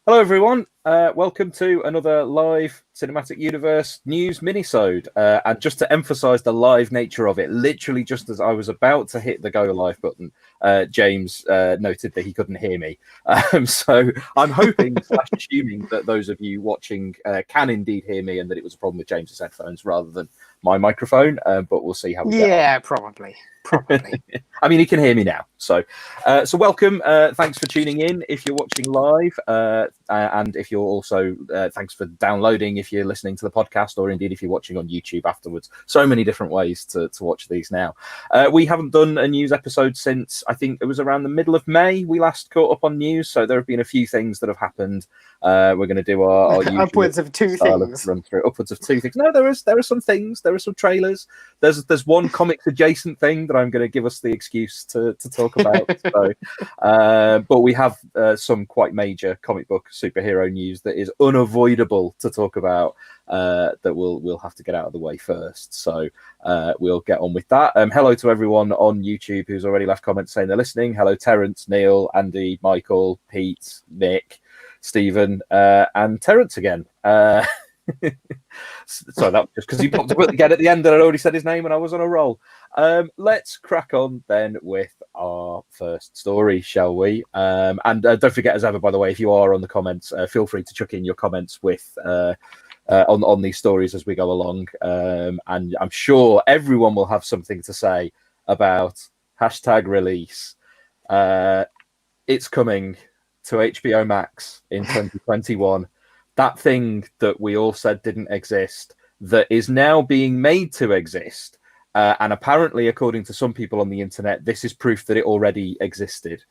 Hello, everyone. Welcome to another live Cinematic Universe news minisode. And just to emphasize the live nature of it, literally just as I was about to hit the go live button, James noted that he couldn't hear me. So I'm hoping, slash assuming that those of you watching can indeed hear me and that it was a problem with James's headphones rather than my microphone. But we'll see how we get on. Yeah, probably. I mean, he can hear me now. So welcome. Thanks for tuning in if you're watching live. And if you're also, thanks for downloading if you're listening to the podcast, or indeed if you're watching on YouTube afterwards. So many different ways to watch these now. We haven't done a news episode since, I think it was around the middle of May we last caught up on news. So there have been a few things that have happened. We're going to do our upwards of two things. Run through upwards of two things. No, there are some things. There are some trailers. There's one comics adjacent thing that I'm going to give us the excuse to talk about. So, but we have some quite major comic book superhero news that is unavoidable to talk about. That we'll have to get out of the way first. So we'll get on with that. Hello to everyone on YouTube who's already left comments saying they're listening. Hello, Terence, Neil, Andy, Michael, Pete, Nick, Stephen, and Terence again. So that was just because he popped up again at the end and I'd already said his name and I was on a roll. Let's crack on then with our first story, shall we? And don't forget, as ever, by the way, if you are on the comments, feel free to chuck in your comments with on these stories as we go along. And I'm sure everyone will have something to say about #release. It's coming to HBO Max in 2021. That thing that we all said didn't exist, that is now being made to exist. And apparently, according to some people on the internet, this is proof that it already existed.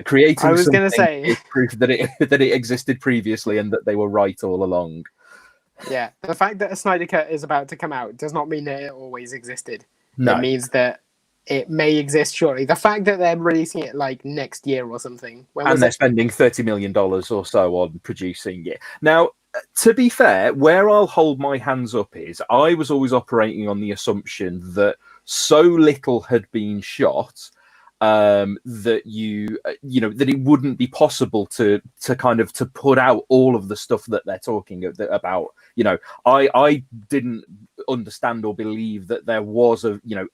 Creating I was something going to say is proof that it existed previously and that they were right all along. Yeah, the fact that a Snyder Cut is about to come out does not mean that it always existed. No. It means that it may exist shortly. The fact that they're releasing it like next year or something. And they're spending $30 million or so on producing it. Now, to be fair, where I'll hold my hands up is I was always operating on the assumption that so little had been shot that that it wouldn't be possible to put out all of the stuff that they're talking about. I didn't understand or believe that there was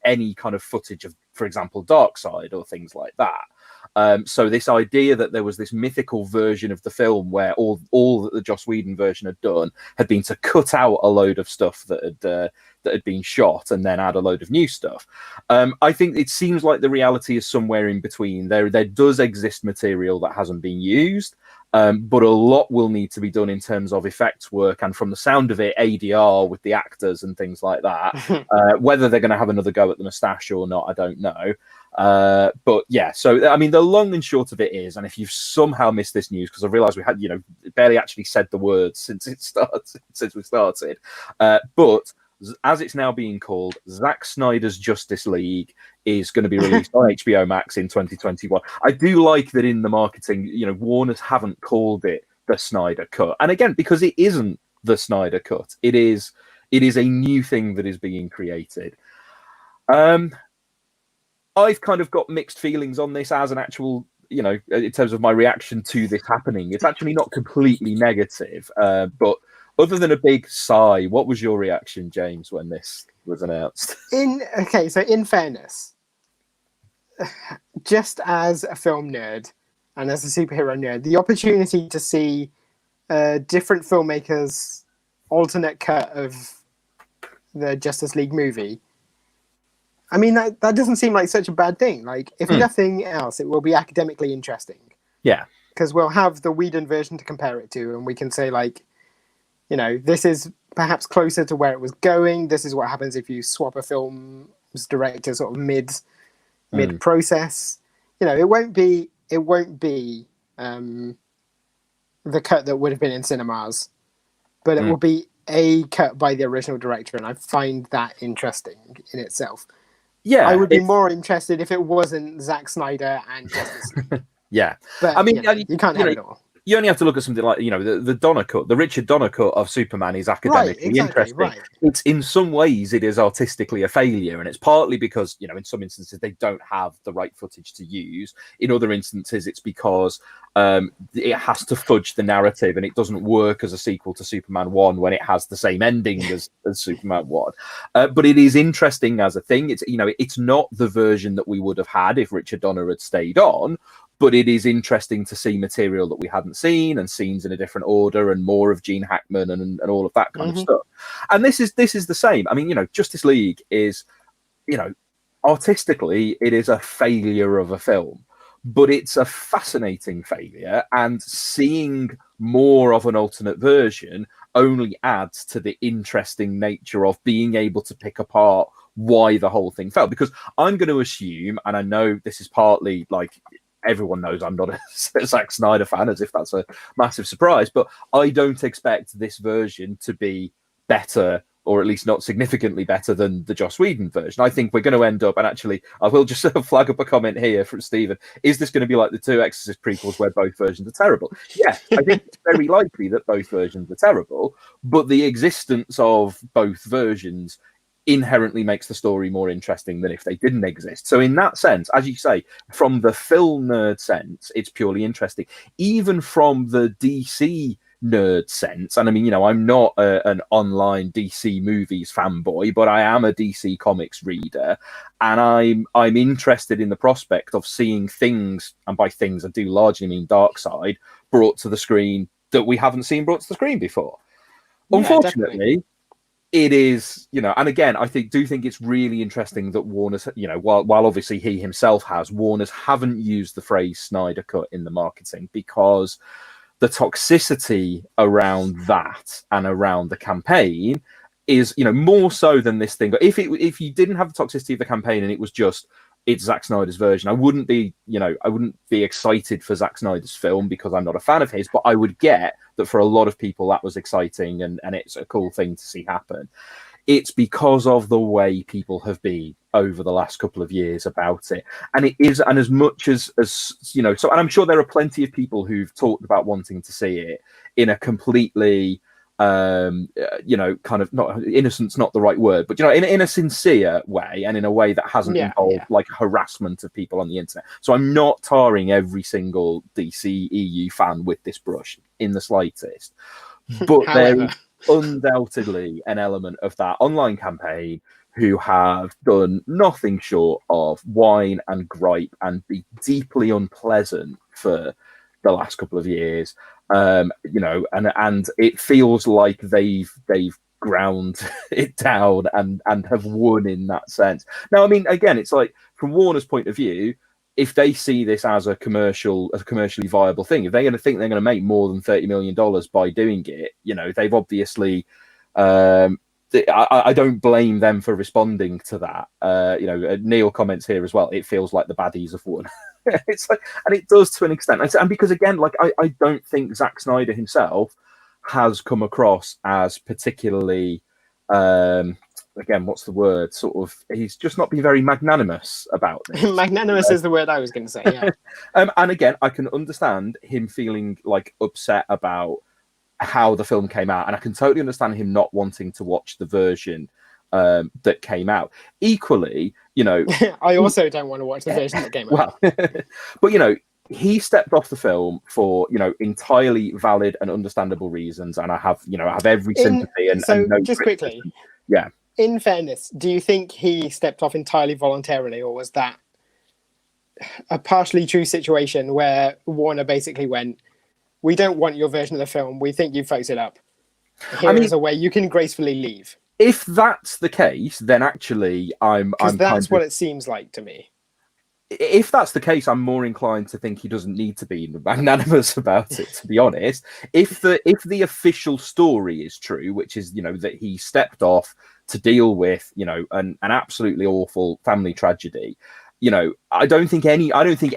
any kind of footage of, for example, Darkseid or things like that. So this idea that there was this mythical version of the film where all that the Joss Whedon version had done had been to cut out a load of stuff that had been shot and then add a load of new stuff. I think it seems like the reality is somewhere in between. There does exist material that hasn't been used, but a lot will need to be done in terms of effects work and, from the sound of it, ADR with the actors and things like that. Whether they're going to have another go at the moustache or not, I don't know. But yeah, so I mean, the long and short of it is, and if you've somehow missed this news, because I realised we had barely actually said the words since we started, but as it's now being called, Zack Snyder's Justice League is going to be released on HBO Max in 2021. I do like that in the marketing, Warner's haven't called it the Snyder Cut, and again, because it isn't the Snyder Cut, it is a new thing that is being created. I've kind of got mixed feelings on this as an actual, in terms of my reaction to this happening. It's actually not completely negative, but other than a big sigh, what was your reaction, James, when this was announced? So in fairness, just as a film nerd and as a superhero nerd, the opportunity to see different filmmakers' alternate cut of the Justice League movie, I mean, that doesn't seem like such a bad thing. Like, if nothing else, it will be academically interesting. Yeah. Because we'll have the Whedon version to compare it to, and we can say, like, this is perhaps closer to where it was going. This is what happens if you swap a film's director sort of mid process. It won't be the cut that would have been in cinemas, but it will be a cut by the original director, and I find that interesting in itself. Yeah, I would be more interested if it wasn't Zack Snyder and Justice League. Yeah, but I mean, you can't have it all. you only have to look at something like, the Donner cut, the Richard Donner cut of Superman is academically interesting. Right. It's in some ways it is artistically a failure, and it's partly because in some instances they don't have the right footage to use. In other instances, it's because it has to fudge the narrative, and it doesn't work as a sequel to Superman 1 when it has the same ending as Superman 1. But it is interesting as a thing. It's not the version that we would have had if Richard Donner had stayed on. But it is interesting to see material that we hadn't seen, and scenes in a different order, and more of Gene Hackman and all of that kind of stuff. And this is the same. I mean, Justice League is, artistically, it is a failure of a film, but it's a fascinating failure. And seeing more of an alternate version only adds to the interesting nature of being able to pick apart why the whole thing failed. Because I'm going to assume, and I know this is partly like, everyone knows I'm not a Zack Snyder fan, as if that's a massive surprise, but I don't expect this version to be better, or at least not significantly better than the Joss Whedon version. I think we're going to end up, and actually I will just flag up a comment here from Stephen, is this going to be like the two Exorcist prequels where both versions are terrible? Yeah, I think it's very likely that both versions are terrible, but the existence of both versions inherently makes the story more interesting than if they didn't exist. So in that sense, as you say, from the film nerd sense, it's purely interesting. Even from the DC nerd sense, and I mean, I'm not an online DC movies fanboy, but I am a DC comics reader, and I'm interested in the prospect of seeing things, and by things I do largely mean Darkseid, brought to the screen that we haven't seen brought to the screen before. Yeah, Unfortunately, definitely. It do again, I think it's really interesting that Warner's, while obviously he himself has, Warner's haven't used the phrase Snyder Cut in the marketing, because the toxicity around that and around the campaign is, more so than this thing. But if you didn't have the toxicity of the campaign and it was just, it's Zack Snyder's version, I wouldn't be excited for Zack Snyder's film, because I'm not a fan of his, but I would get that for a lot of people that was exciting and it's a cool thing to see happen. It's because of the way people have been over the last couple of years about it. And it is, and as much as so, and I'm sure there are plenty of people who've talked about wanting to see it in a completely kind of, not innocent's not the right word, but in a sincere way, and in a way that hasn't involved like harassment of people on the internet. So I'm not tarring every single DC EU fan with this brush in the slightest, but there is undoubtedly an element of that online campaign who have done nothing short of whine and gripe and be deeply unpleasant for the last couple of years. And it feels like they've ground it down and have won in that sense. Now, I mean, again, it's like, from Warner's point of view, if they see this as a commercially viable thing, if they're going to think they're going to make more than $30 million by doing it, they've obviously, I don't blame them for responding to that. Neil comments here as well, it feels like the baddies have won. It's like, and it does to an extent. And because, again, like, I don't think Zack Snyder himself has come across as particularly, again, what's the word? Sort of, he's just not been very magnanimous about this. Magnanimous is the word I was going to say, yeah. And again, I can understand him feeling like upset about how the film came out, and I can totally understand him not wanting to watch the version that came out. Equally, I also don't want to watch the version that came out. But he stepped off the film for entirely valid and understandable reasons, and I have every sympathy. Just quickly, yeah. In fairness, do you think he stepped off entirely voluntarily, or was that a partially true situation where Warner basically went, "We don't want your version of the film. We think you fucked it up. Here is a way you can gracefully leave." If that's the case, then actually that's what it seems like to me. If that's the case, I'm more inclined to think he doesn't need to be magnanimous about it, to be honest. If the official story is true, which is that he stepped off to deal with an absolutely awful family tragedy, I don't think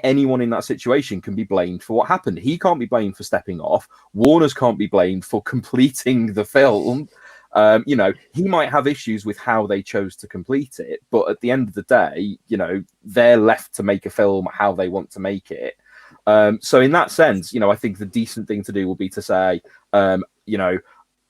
anyone in that situation can be blamed for what happened. He can't be blamed for stepping off. Warner's can't be blamed for completing the film. He might have issues with how they chose to complete it, but at the end of the day, they're left to make a film how they want to make it. So in that sense, I think the decent thing to do will be to say, you know,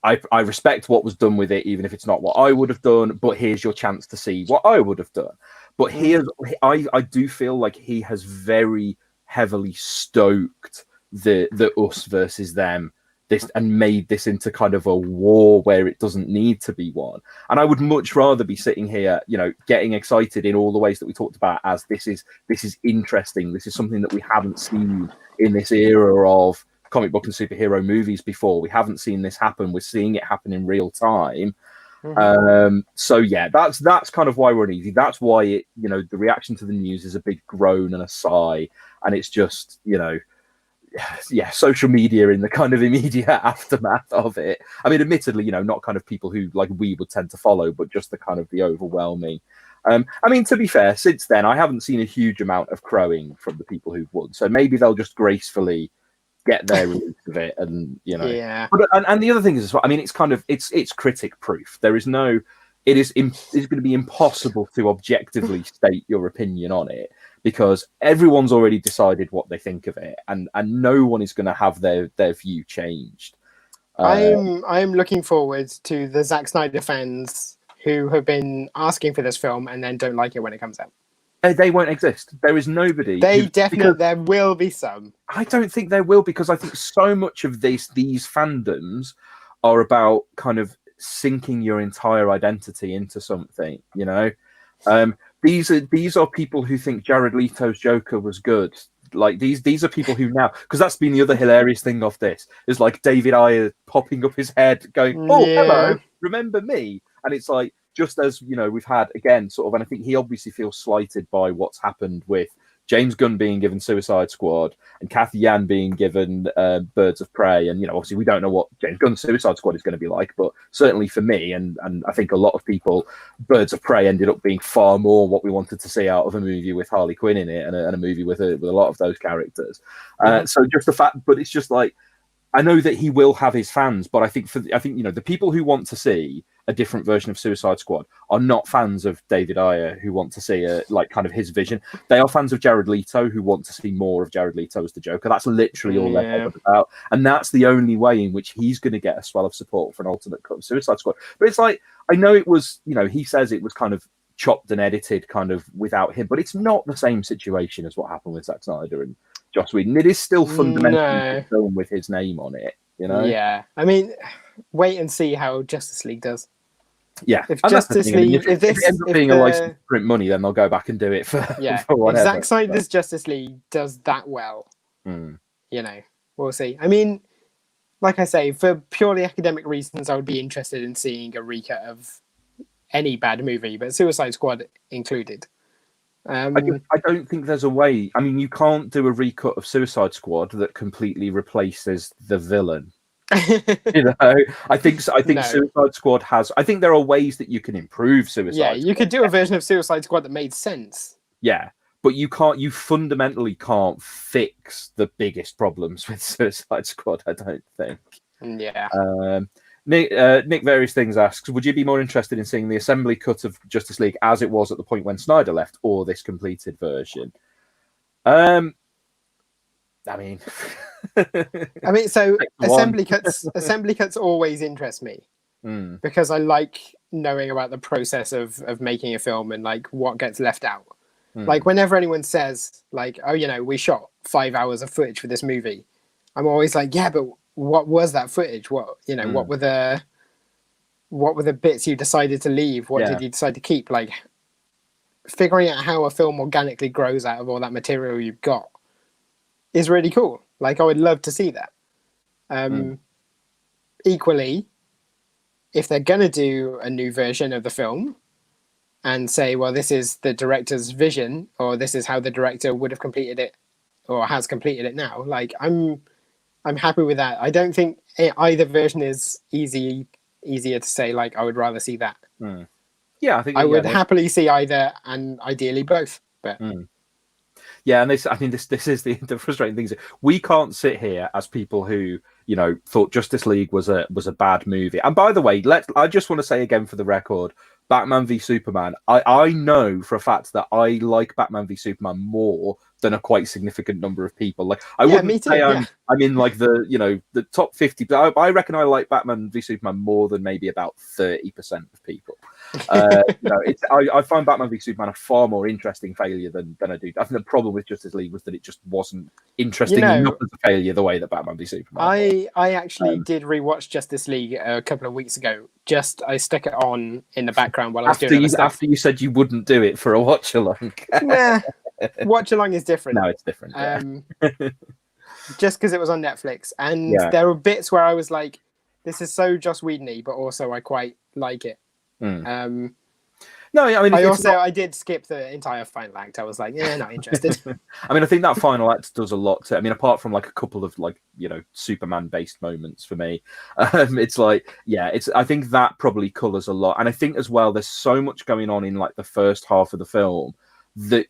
I respect what was done with it, even if it's not what I would have done. But here's your chance to see what I would have done. But I do feel like he has very heavily stoked the us versus them and made this into kind of a war where it doesn't need to be one. And I would much rather be sitting here, getting excited in all the ways that we talked about, as this is interesting. This is something that we haven't seen in this era of comic book and superhero movies before. We haven't seen this happen. We're seeing it happen in real time. So yeah, that's kind of why we're uneasy. That's why it, the reaction to the news is a big groan and a sigh, and it's just, social media in the kind of immediate aftermath of it. I mean, admittedly, not kind of people who like we would tend to follow, but just the overwhelming. I mean, to be fair, since then I haven't seen a huge amount of crowing from the people who've won, so maybe they'll just gracefully get their release of it, and Yeah. But, and the other thing is as well, I mean, it's kind of it's critic proof. There is no, it's going to be impossible to objectively state your opinion on it, because everyone's already decided what they think of it, and no one is going to have their view changed. I'm looking forward to the Zack Snyder fans who have been asking for this film and then don't like it when it comes out. They won't exist. There is nobody. There will be some. I don't think there will, because I think so much of these fandoms are about kind of sinking your entire identity into something. These are people who think Jared Leto's Joker was good. Like these are people who now, because that's been the other hilarious thing of this, is like David Ayer popping up his head going, "Oh, hello, remember me?" And it's like, just as we've had again sort of, and I think he obviously feels slighted by what's happened with James Gunn being given Suicide Squad and Kathy Yan being given Birds of Prey, and obviously we don't know what James Gunn's Suicide Squad is going to be like, but certainly for me and I think a lot of people, Birds of Prey ended up being far more what we wanted to see out of a movie with Harley Quinn in it, and a movie with a lot of those characters. So just the fact, but it's just like, I know that he will have his fans, but I think the people who want to see a different version of Suicide Squad are not fans of David Ayer who want to see kind of his vision. They are fans of Jared Leto who want to see more of Jared Leto as the Joker. That's literally all they're bothered about, and that's the only way in which he's going to get a swell of support for an alternate cut of Suicide Squad. But it's like, I know it was, he says it was kind of chopped and edited kind of without him, but it's not the same situation as what happened with Zack Snyder and Joss Whedon. It is still fundamentally a film with his name on it, Yeah, I mean, wait and see how Justice League does. Yeah, if Justice League, if it ends up being a license to print money, then they'll go back and do it for for whatever. If Zack Snyder's Justice League does that well, we'll see. I mean, like I say, for purely academic reasons, I would be interested in seeing a recut of any bad movie, but Suicide Squad included. I don't think there's a way. I mean, you can't do a recut of Suicide Squad that completely replaces the villain. I think no. Suicide Squad has. I think there are ways that you can improve Suicide. Yeah, you could do a version of Suicide Squad that made sense. Yeah, but you can't. You fundamentally can't fix the biggest problems with Suicide Squad, I don't think. Yeah. Nick Various Things asks, would you be more interested in seeing the assembly cut of Justice League as it was at the point when Snyder left, or this completed version? I mean, so assembly cuts always interest me because I like knowing about the process of making a film and like what gets left out. Like whenever anyone says like, oh, we shot 5 hours of footage for this movie, I'm always like, yeah, but what was that footage? What were the bits you decided to leave? What did you decide to keep? Like figuring out how a film organically grows out of all that material you've got is really cool. Like I would love to see that. Equally, if they're gonna do a new version of the film and say, well, this is the director's vision, or this is how the director would have completed it or has completed it now, like I'm happy with that. I don't think either version is easier to say, like, I would rather see that. Yeah, I think I would happily see either, and ideally both. But yeah, and this is the frustrating thing. We can't sit here as people who thought Justice League was a bad movie. And by the way, I just want to say again for the record, Batman v Superman. I know for a fact that I like Batman v Superman more than a quite significant number of people. Like I Yeah, wouldn't me too, say yeah. I'm in like the top 50. I reckon I like Batman v Superman more than maybe about 30% of people. I find Batman v Superman a far more interesting failure than I do. I think the problem with Justice League was that it just wasn't interesting enough as a failure the way that Batman v Superman was. I actually did rewatch Justice League a couple of weeks ago. I stuck it on in the background while I was doing other stuff. After you said you wouldn't do it for a watch along. Nah, watch along is different. No, it's different. Yeah. Just because it was on Netflix, and there were bits where I was like, "This is so Joss Whedon-y," but also I quite like it. No, I mean, I did skip the entire final act. I was like, yeah, not interested. I mean, I think that final act does a lot to. I mean, apart from like a couple of like Superman-based moments for me, it's like, yeah, I think that probably colours a lot, and I think as well, there's so much going on in like the first half of the film that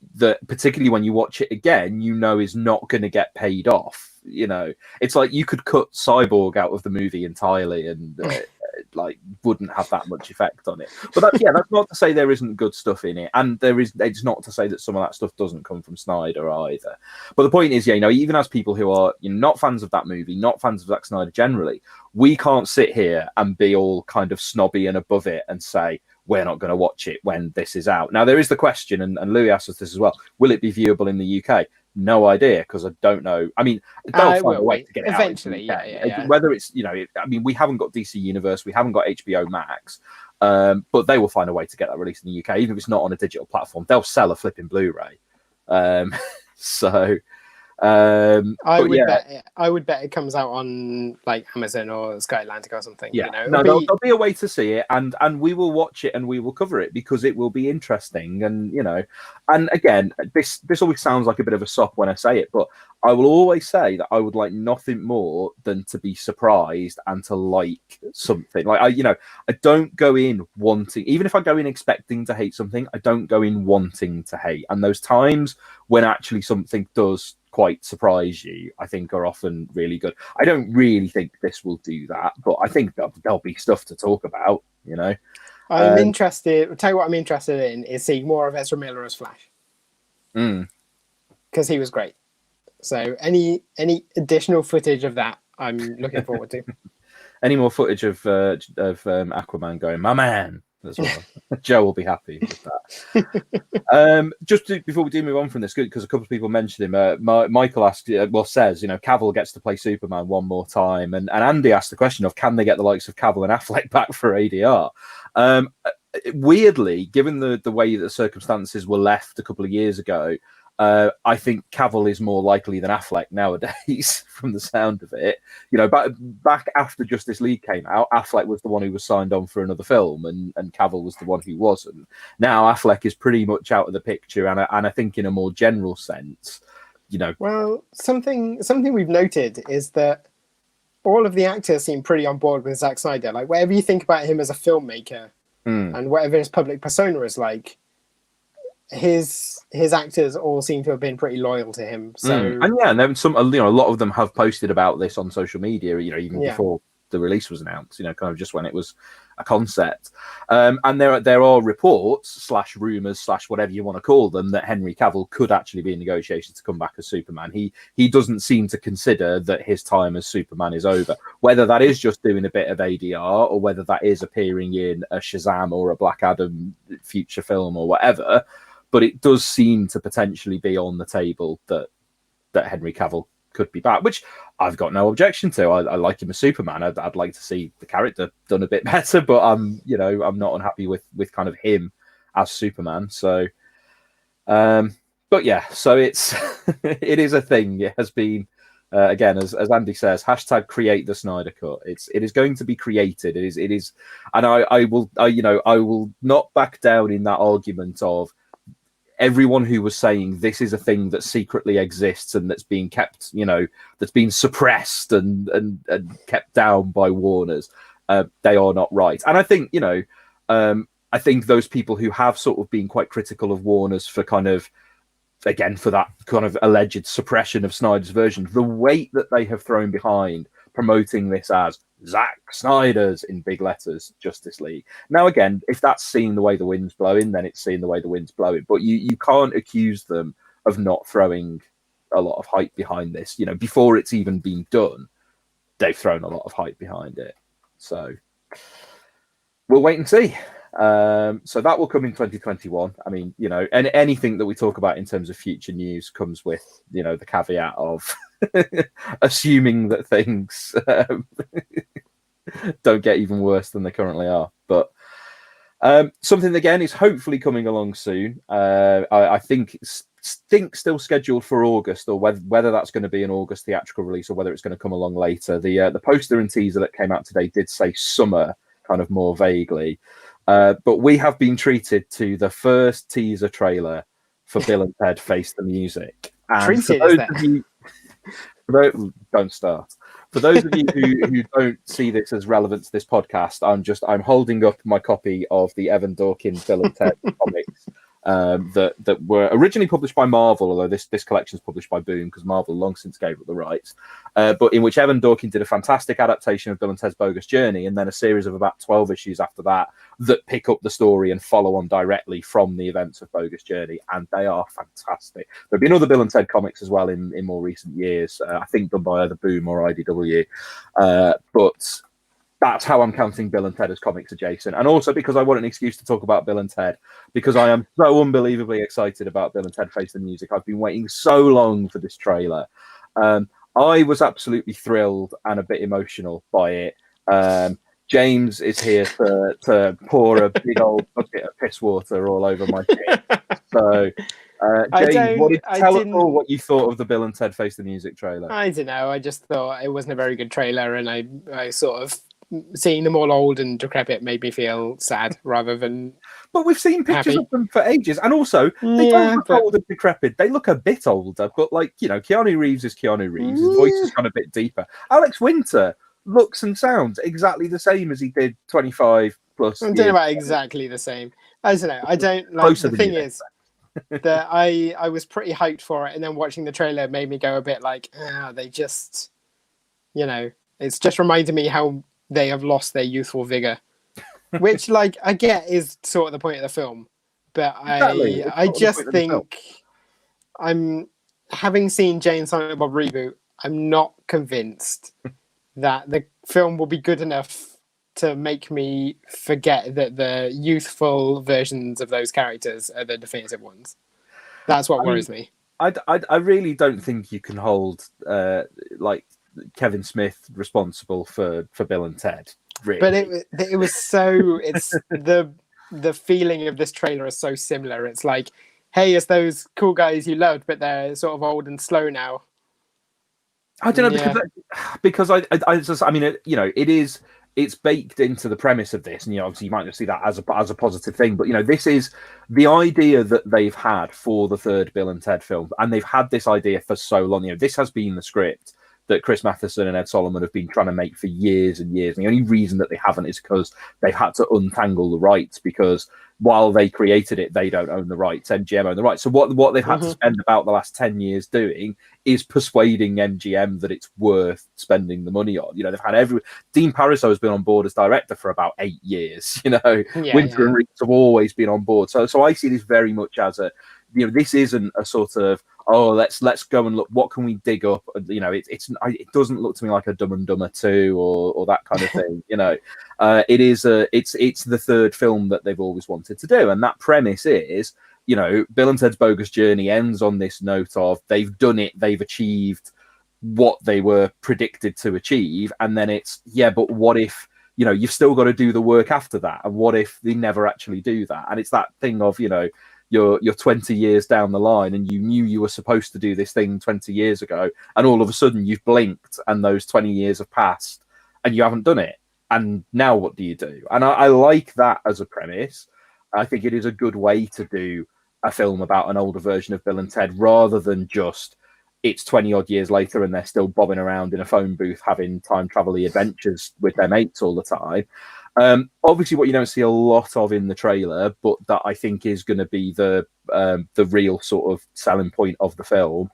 particularly when you watch it again, is not going to get paid off. It's like you could cut Cyborg out of the movie entirely and. Like wouldn't have that much effect on it, but that's not to say there isn't good stuff in it, and it's not to say that some of that stuff doesn't come from Snyder either. But the point is, even as people who are not fans of that movie, not fans of Zack Snyder generally, we can't sit here and be all kind of snobby and above it and say we're not going to watch it when this is out. Now there is the question, and Louis asked us this as well: will it be viewable in the UK? No idea, because I don't know. I mean, they'll find a way to get it eventually. Out Yeah. Whether it's I mean, we haven't got DC Universe, we haven't got HBO Max, but they will find a way to get that released in the UK, even if it's not on a digital platform. They'll sell a flipping Blu-ray. I would bet it comes out on like Amazon or Sky Atlantic or something. Yeah, there'll be a way to see it, and we will watch it and we will cover it because it will be interesting. And and again, this always sounds like a bit of a sop when I say it, but I will always say that I would like nothing more than to be surprised and to like something. Like I don't go in wanting, even if I go in expecting to hate something, I don't go in wanting to hate. And those times when actually something does quite surprise you, I think are often really good. I don't really think this will do that, but I think there'll be stuff to talk about. I'm interested. I'll tell you what I'm interested in is seeing more of Ezra Miller as Flash, because he was great. So any additional footage of that, I'm looking forward to. Any more footage of Aquaman going, my man, as well. Joe will be happy with that. Before we do move on from this, because a couple of people mentioned him, Michael asked, says, Cavill gets to play Superman one more time, and Andy asked the question of, can they get the likes of Cavill and Affleck back for ADR? Weirdly, given the way the circumstances were left a couple of years ago, I think Cavill is more likely than Affleck nowadays, from the sound of it. Back after Justice League came out, Affleck was the one who was signed on for another film, and Cavill was the one who wasn't. Now Affleck is pretty much out of the picture, and I think in a more general sense, Well, something we've noted is that all of the actors seem pretty on board with Zack Snyder. Like, whatever you think about him as a filmmaker, and whatever his public persona is like, his actors all seem to have been pretty loyal to him. So and then a lot of them have posted about this on social media, even before the release was announced, kind of just when it was a concept. And there are reports / rumors / whatever you want to call them, that Henry Cavill could actually be in negotiations to come back as Superman. He doesn't seem to consider that his time as Superman is over. Whether that is just doing a bit of ADR, or whether that is appearing in a Shazam or a Black Adam future film or whatever, but it does seem to potentially be on the table that Henry Cavill could be back, which I've got no objection to. I like him as Superman. I'd like to see the character done a bit better, but I'm not unhappy with kind of him as Superman. So, but yeah, so it is a thing. It has been, again, as Andy says, hashtag create the Snyder Cut. It is going to be created. It is, and I will not back down in that argument of everyone who was saying this is a thing that secretly exists and that's being kept, that's been suppressed and kept down by Warners. They are not right. And I think, I think those people who have sort of been quite critical of Warners for kind of, again, for that kind of alleged suppression of Snyder's version, the weight that they have thrown behind promoting this as Zack Snyder's, in big letters, Justice League. Now, again, if that's seeing the way the wind's blowing, then it's seeing the way the wind's blowing. But you can't accuse them of not throwing a lot of hype behind this. Before it's even been done, they've thrown a lot of hype behind it. So we'll wait and see. So that will come in 2021. I mean, and anything that we talk about in terms of future news comes with, the caveat of assuming that things don't get even worse than they currently are. But something again is hopefully coming along soon. I think still scheduled for August, or whether that's going to be an August theatrical release or whether it's going to come along later. The poster and teaser that came out today did say summer, kind of more vaguely. But we have been treated to the first teaser trailer for Bill and Ted Face the Music. And Treated, for those of you, don't start. For those of you who don't see this as relevant to this podcast, I'm holding up my copy of the Evan Dorkin Bill and Ted comics that were originally published by Marvel, although this collection is published by Boom because Marvel long since gave up the rights. But in which Evan Dorkin did a fantastic adaptation of Bill and Ted's Bogus Journey, and then a series of about 12 issues after that pick up the story and follow on directly from the events of Bogus Journey, and they are fantastic. There have been other Bill and Ted comics as well in more recent years, I think done by either Boom or IDW, but that's how I'm counting Bill and Ted as comics adjacent. And also because I want an excuse to talk about Bill and Ted, because I am so unbelievably excited about Bill and Ted Face the Music. I've been waiting so long for this trailer. I was absolutely thrilled and a bit emotional by it. James is here to pour a big old bucket of piss water all over my chin. So, James, tell us all what you thought of the Bill and Ted Face the Music trailer. I don't know. I just thought it wasn't a very good trailer, and I sort of, seeing them all old and decrepit made me feel sad rather than. But we've seen pictures of them for ages, and also they don't look old and decrepit. They look a bit older, but Keanu Reeves is Keanu Reeves. His voice is kind of a bit deeper. Alex Winter looks and sounds exactly the same as he did 25 plus. I don't know about exactly the same. I don't know. I don't like. The thing is that I was pretty hyped for it, and then watching the trailer made me go a bit like, they just, it's just reminded me how they have lost their youthful vigor, which I get is sort of the point of the film, but I just think I'm having seen Jay and Silent Bob Reboot. I'm not convinced that the film will be good enough to make me forget that the youthful versions of those characters are the definitive ones. That's what worries me. I really don't think you can hold Kevin Smith responsible for Bill and Ted. Really. But it was so. It's the feeling of this trailer is so similar. It's like, hey, it's those cool guys you loved, but they're sort of old and slow now. I don't know because it's baked into the premise of this, and obviously you might just see that as a positive thing. But this is the idea that they've had for the third Bill and Ted film, and they've had this idea for so long. This has been the script that Chris Matheson and Ed Solomon have been trying to make for years and years. And the only reason that they haven't is because they've had to untangle the rights, because while they created it, they don't own the rights. MGM own the rights. So what they've had to spend about the last 10 years doing is persuading MGM that it's worth spending the money on. They've had Dean Pariseau has been on board as director for about 8 years. Winter and Reeves have always been on board. So I see this very much as this isn't a sort of, let's go and look, what can we dig up? It doesn't look to me like a Dumb and Dumber 2 or that kind of thing. It's the third film that they've always wanted to do, and that premise is, Bill and Ted's Bogus Journey ends on this note of they've done it, they've achieved what they were predicted to achieve, and then it's but what if you've still got to do the work after that, and what if they never actually do that? And it's that thing of you're 20 years down the line and you knew you were supposed to do this thing 20 years ago, and all of a sudden you've blinked and those 20 years have passed and you haven't done it, and now what do you do? And I like that as a premise. I think it is a good way to do a film about an older version of Bill and Ted, rather than just it's 20 odd years later and they're still bobbing around in a phone booth having time travel-y adventures with their mates all the time. Obviously, what you don't see a lot of in the trailer, but that I think is going to be the real sort of selling point of the film,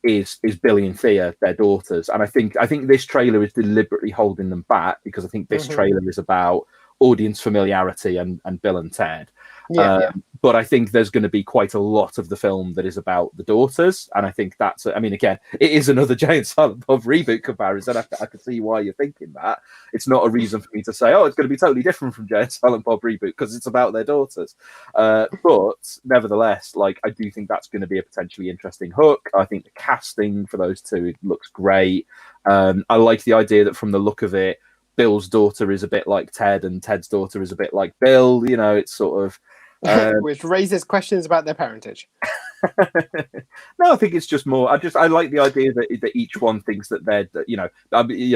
is Billy and Thea, their daughters. And I think this trailer is deliberately holding them back, because I think this trailer is about audience familiarity and Bill and Ted. Yeah. But I think there's going to be quite a lot of the film that is about the daughters, and I think that's. I mean, again, it is another Jay & Silent Bob reboot comparison. I can see why you're thinking that. It's not a reason for me to say, oh, it's going to be totally different from Jay & Silent Bob reboot because it's about their daughters. But nevertheless, like I do think that's going to be a potentially interesting hook. I think the casting for those two looks great. I like the idea that from the look of it, Bill's daughter is a bit like Ted, and Ted's daughter is a bit like Bill. You know, it's sort of. Which raises questions about their parentage. No, I think it's just more. I like the idea that each one thinks that they're,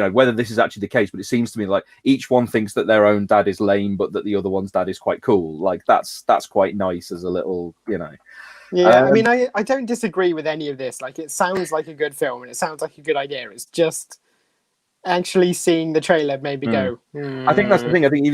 whether this is actually the case, but it seems to me like each one thinks that their own dad is lame, but that the other one's dad is quite cool. Like that's quite nice as a little, Yeah, I mean, I don't disagree with any of this. Like, it sounds like a good film and it sounds like a good idea. It's just actually seeing the trailer made me go. I think that's the thing. I think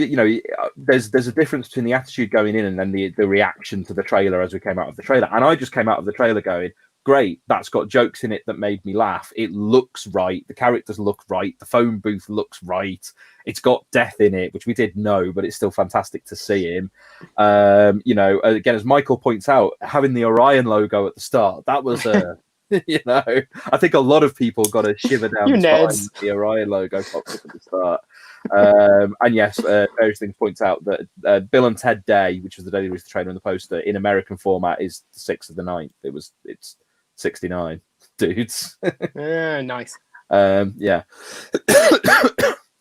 there's a difference between the attitude going in and then the reaction to the trailer as we came out of the trailer. And I just came out of the trailer going, great, that's got jokes in it that made me laugh. It looks right. The characters look right. The phone booth looks right. It's got death in it, which we did know, but it's still fantastic to see him. Again, as Michael points out, having the Orion logo at the start, that was a I think a lot of people got a shiver down the spine. The Orion logo popped up at the start. And yes, various things points out that Bill and Ted Day, which was the day they released the trailer and the poster, in American format is the 6th of the 9th. It's 69 dudes. Nice. Yeah.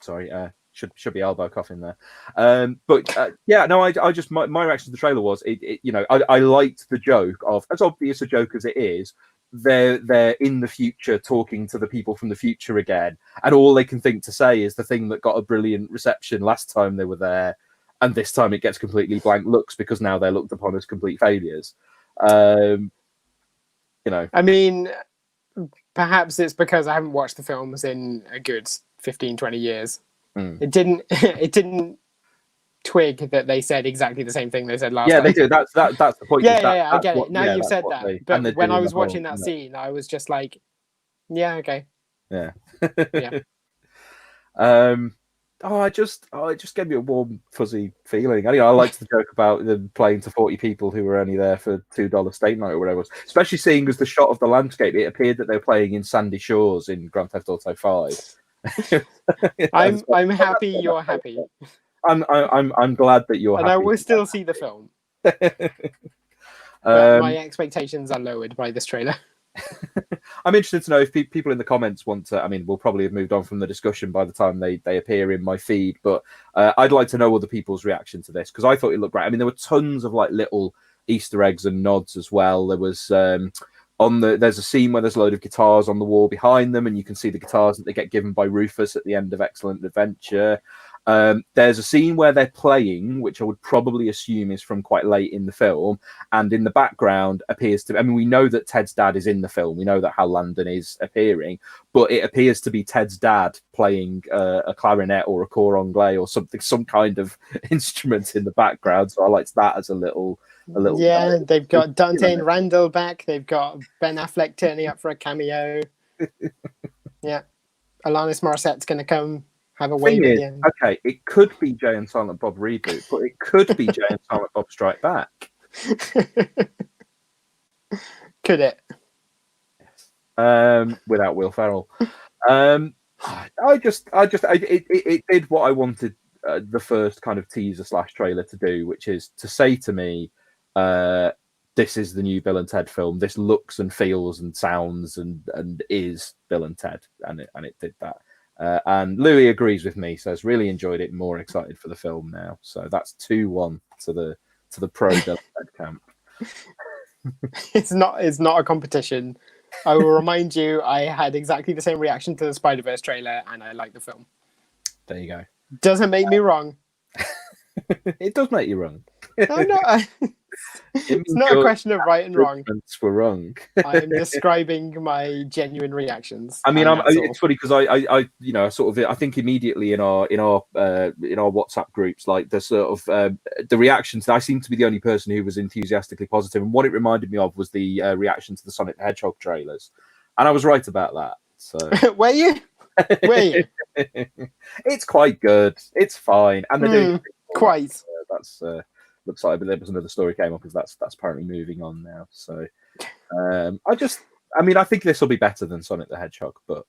Sorry, should be elbow coughing there. I just my reaction to the trailer was I liked the joke of, as obvious a joke as it is, they're in the future talking to the people from the future again, and all they can think to say is the thing that got a brilliant reception last time they were there, and this time it gets completely blank looks because now they're looked upon as complete failures. I mean, perhaps it's because I haven't watched the films in a good 15-20 years. It didn't twig that they said exactly the same thing they said last time. They do. That's the point. I get it. Now you've said that. But when I was watching that scene, I was just like, yeah, okay. Yeah. Yeah. It just gave me a warm, fuzzy feeling. I liked the joke about them playing to 40 people who were only there for $2 steak night or whatever it was. Especially seeing as the shot of the landscape, it appeared that they were playing in sandy shores in Grand Theft Auto 5. I'm happy you're happy. I'm glad that you're happy. And I will still see the film. My expectations are lowered by this trailer. I'm interested to know if people in the comments want to. I mean, we'll probably have moved on from the discussion by the time they appear in my feed, but I'd like to know other people's reaction to this because I thought it looked great. I mean, there were tons of like little Easter eggs and nods as well. There was there's a scene where there's a load of guitars on the wall behind them, and you can see the guitars that they get given by Rufus at the end of Excellent Adventure. There's a scene where they're playing, which I would probably assume is from quite late in the film, and in the background appears to. I mean, we know that Ted's dad is in the film. We know that Hal Landon is appearing, but it appears to be Ted's dad playing a clarinet or a cor anglais or something, some kind of instrument in the background. So I liked that as a little. Yeah, they've got Dante and Randall back. They've got Ben Affleck turning up for a cameo. Yeah, Alanis Morissette's going to come. Have a wave at the end. Okay, it could be Jay and Silent Bob reboot, but it could be Jay and Silent Bob Strike Back. Could it? Yes. Without Will Ferrell. It did what I wanted the first kind of teaser / trailer to do, which is to say to me, this is the new Bill and Ted film. This looks and feels and sounds and is Bill and Ted, and it did that. And Louis agrees with me, says really enjoyed it, more excited for the film now. So that's 2-1 to the pro Bill and Ted camp. It's not a competition. I will remind you, I had exactly the same reaction to the Spider-Verse trailer, and I like the film. There you go. Doesn't make me wrong. It does make you wrong. No, it's not a question of right and wrong. Were wrong. I'm describing my genuine reactions. I mean, it's funny because I think immediately in our WhatsApp groups, like the sort of the reactions. I seem to be the only person who was enthusiastically positive, and what it reminded me of was the reaction to the Sonic the Hedgehog trailers, and I was right about that. So were you? It's quite good. It's fine, and they're doing quite. That's looks like there was another story came up, because that's apparently moving on now. So I think this will be better than Sonic the Hedgehog, but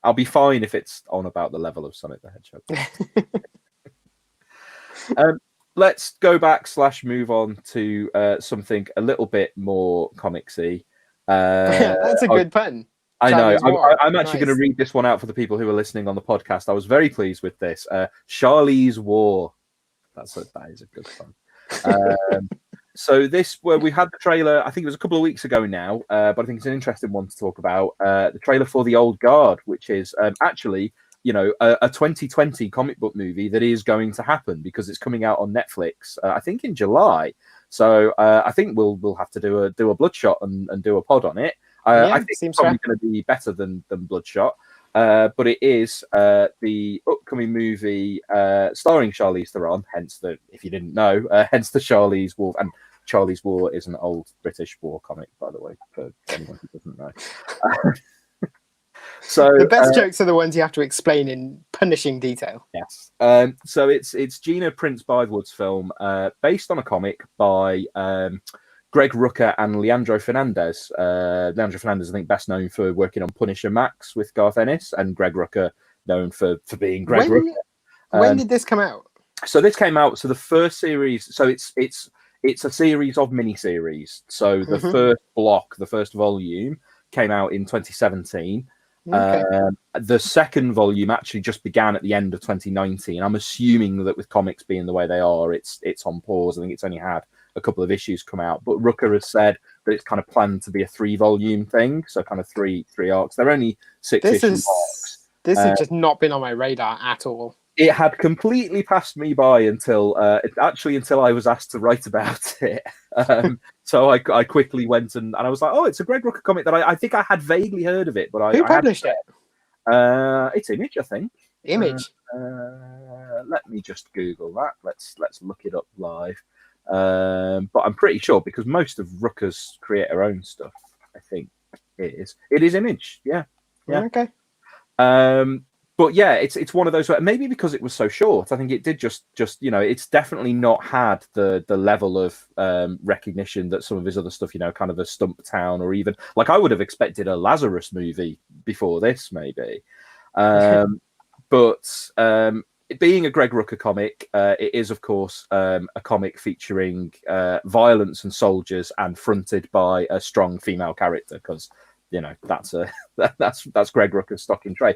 I'll be fine if it's on about the level of Sonic the Hedgehog. Let's go back / move on to something a little bit more comicsy. That's a good pun. I know. I'm Nice. actually going to read this one out for the people who are listening on the podcast. I was very pleased with this. Charlie's War. That is a good one. So we had the trailer. I think it was a couple of weeks ago now, but I think it's an interesting one to talk about. The trailer for The Old Guard, which is actually a 2020 comic book movie that is going to happen because it's coming out on Netflix. I think in July. So I think we'll have to do a Bloodshot and do a pod on it. I think it's probably going to be better than Bloodshot. But it is the upcoming movie starring Charlize Theron, hence if you didn't know, hence the Charlie's War. And Charlie's War is an old British war comic, by the way, for anyone who doesn't know. So the best jokes are the ones you have to explain in punishing detail. Yes. So it's Gina Prince Bythewood's film, based on a comic by Greg Rucka and Leandro Fernandez. Leandro Fernandez, I think, best known for working on Punisher Max with Garth Ennis, and Greg Rucka known for being Greg Rucka. When did this come out? So this came out. So the first series. So it's a series of miniseries. So the first block, the first volume, came out in 2017. Okay. The second volume actually just began at the end of 2019. I'm assuming that with comics being the way they are, it's on pause. I think it's only had a couple of issues come out, but Rucker has said that it's kind of planned to be a 3-volume thing, so kind of three arcs. They're only 6-issue arcs. This has just not been on my radar at all. It had completely passed me by until I was asked to write about it. So I quickly went and I was like, oh, it's a Greg Rucka comic that I think I had vaguely heard of it, but who published it? It's Image, I think. Image. Let me just Google that. Let's look it up live. But I'm pretty sure, because most of Rucka's create her own stuff, I think it is Image. Yeah. Okay. But yeah, it's one of those, maybe because it was so short, I think it did just it's definitely not had the level of recognition that some of his other stuff, kind of a Stumptown, or even like I would have expected a Lazarus movie before this, maybe. But being a Greg Rucka comic, it is, of course, a comic featuring violence and soldiers and fronted by a strong female character, because that's Greg Rucka's stock in trade.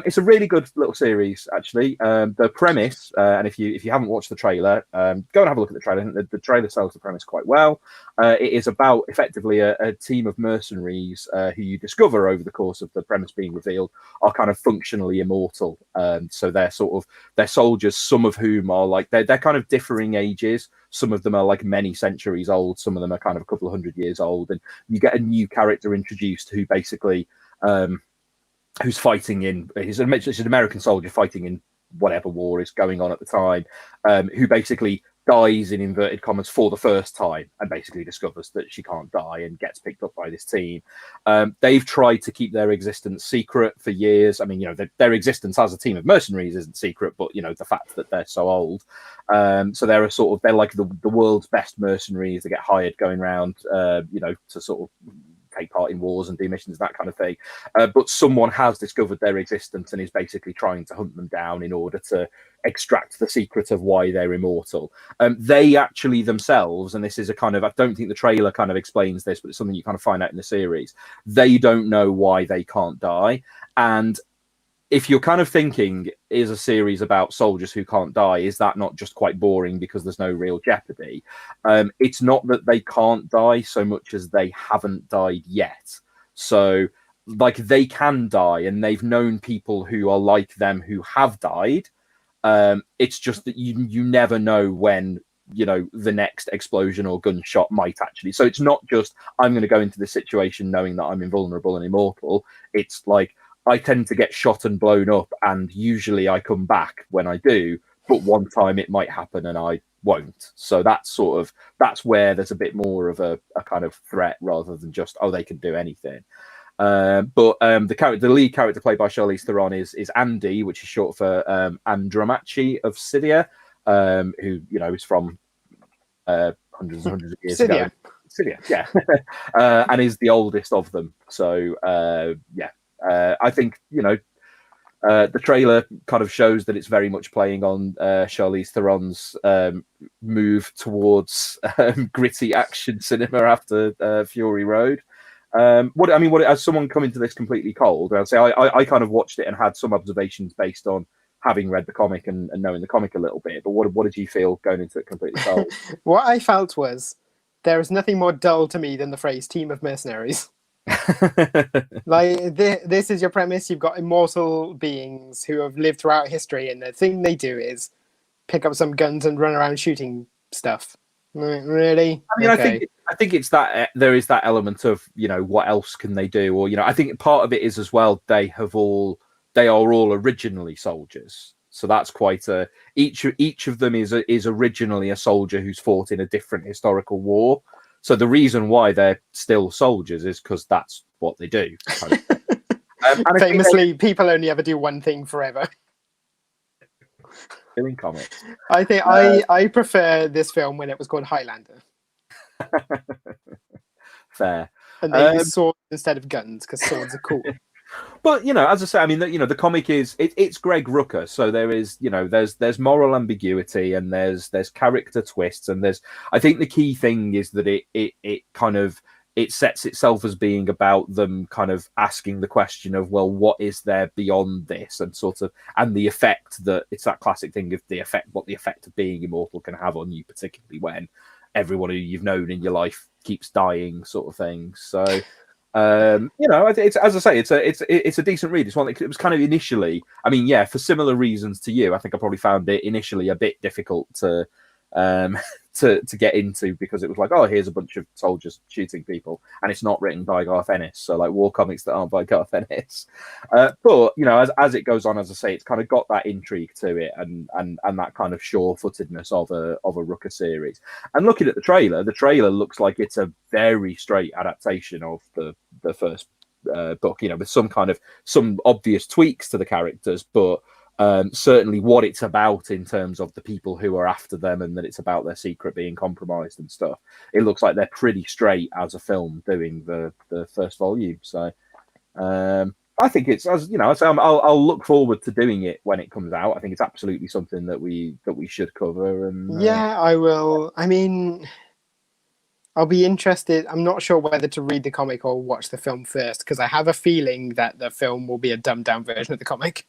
It's a really good little series, actually. The premise, and if you haven't watched the trailer, go and have a look at the trailer. I think the trailer sells the premise quite well. It is about effectively a team of mercenaries who you discover over the course of the premise being revealed are kind of functionally immortal. So they're soldiers, some of whom are like they're kind of differing ages. Some of them are like many centuries old. Some of them are kind of a couple of 100 years old. And you get a new character introduced who basically, who's fighting he's an American soldier fighting in whatever war is going on at the time, who basically dies in inverted commas for the first time and basically discovers that she can't die and gets picked up by this team. They've tried to keep their existence secret for years. I mean, their existence as a team of mercenaries isn't secret, but the fact that they're so old. So they're like the world's best mercenaries. They get hired going around, to sort of take part in wars and do missions, that kind of thing. But someone has discovered their existence and is basically trying to hunt them down in order to extract the secret of why they're immortal. They actually themselves, and this is a kind of, I don't think the trailer kind of explains this, but it's something you kind of find out in the series. They don't know why they can't die. And if you're kind of thinking, is a series about soldiers who can't die, is that not just quite boring because there's no real jeopardy? It's not that they can't die so much as they haven't died yet. So, like, they can die, and they've known people who are like them who have died. It's just that you never know when, the next explosion or gunshot might actually. So it's not just, I'm going to go into this situation knowing that I'm invulnerable and immortal. It's like, I tend to get shot and blown up, and usually I come back when I do, but one time it might happen and I won't. So that's where there's a bit more of a kind of threat rather than just, they can do anything. But the lead character played by Charlize Theron is Andy, which is short for Andromache of Scythia, who is from hundreds and hundreds of years ago. Cilia. Cilia, yeah, and is the oldest of them. So I think the trailer kind of shows that it's very much playing on Charlize Theron's move towards gritty action cinema after Fury Road. What as someone coming to this completely cold, I'd say I kind of watched it and had some observations based on having read the comic and knowing the comic a little bit. But what did you feel going into it completely cold? What I felt was there is nothing more dull to me than the phrase "team of mercenaries." Like this is your premise. You've got immortal beings who have lived throughout history, and the thing they do is pick up some guns and run around shooting stuff. Really? I mean, okay. I think it's that there is that element of what else can they do, or I think part of it is as well they are all originally soldiers, so that's quite each of them is originally a soldier who's fought in a different historical war. So the reason why they're still soldiers is because that's what they do. And famously, people only ever do one thing forever. In comics, I think I prefer this film when it was called Highlander. Fair. And they use swords instead of guns because swords are cool. But as I say, I mean, the comic it's Greg Rucka, so there is there's moral ambiguity and there's character twists, and I think the key thing is that it kind of sets itself as being about them kind of asking the question of, well, what is there beyond this, and the effect that it's that classic thing of what the effect of being immortal can have on you, particularly when everyone who you've known in your life keeps dying, sort of thing. So. It's, as I say, it's a decent read. It's one that it was kind of initially. I mean, yeah, for similar reasons to you, I think I probably found it initially a bit difficult to get into, because it was like, oh, here's a bunch of soldiers shooting people, and it's not written by Garth Ennis, so like war comics that aren't by Garth Ennis. But as it goes on, as I say, it's kind of got that intrigue to it, and that kind of sure-footedness of a Rucka series. And looking at the trailer looks like it's a very straight adaptation of the first book, with some obvious tweaks to the characters, but certainly what it's about in terms of the people who are after them, and that it's about their secret being compromised and stuff. It looks like they're pretty straight as a film doing the first volume. So I think it's, as I'll look forward to doing it when it comes out. I think it's absolutely something that we should cover. And yeah, I will. I mean, I'll be interested. I'm not sure whether to read the comic or watch the film first, because I have a feeling that the film will be a dumbed down version of the comic.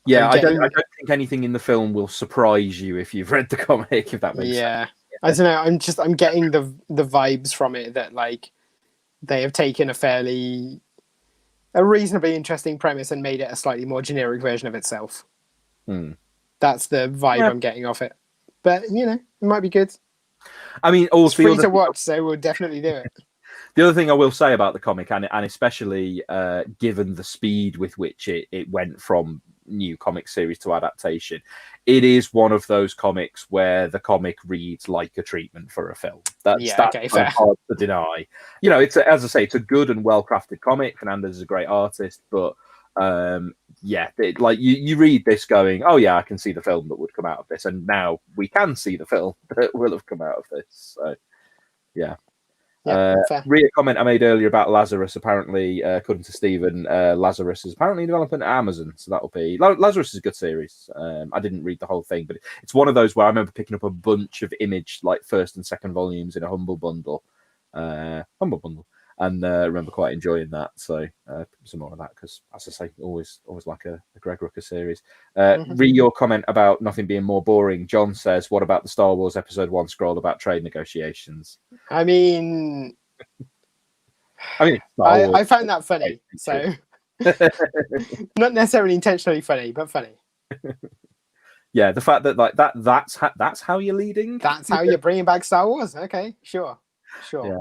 Yeah, I don't think anything in the film will surprise you if you've read the comic, if that makes sense. Yeah, I don't know. I'm getting the vibes from it that like they have taken a reasonably interesting premise and made it a slightly more generic version of itself. That's the vibe I'm getting off it. But it might be good. I mean, also it's free to watch, so we'll definitely do it. The other thing I will say about the comic, and especially given the speed with which it went from new comic series to adaptation, it is one of those comics where the comic reads like a treatment for a film. That's hard to deny. It's as I say, it's a good and well crafted comic. Fernandez is a great artist, but you read this going, oh yeah, I can see the film that would come out of this, and now we can see the film that will have come out of this. So yeah. Read a comment I made earlier about Lazarus. Apparently, according to Stephen, Lazarus is apparently in development at Amazon, so that'll be Lazarus is a good series. I didn't read the whole thing, but it's one of those where I remember picking up a bunch of Image like first and second volumes in a humble bundle, and I remember quite enjoying that. So some more of that, because as I say, always like a Greg Rucka series. Read your comment about nothing being more boring. John says, what about the Star Wars Episode 1 scroll about trade negotiations? I mean, I found that funny, so not necessarily intentionally funny, but funny. Yeah, the fact that that's how you're leading. That's how you're bringing back Star Wars. Okay, sure. Yeah.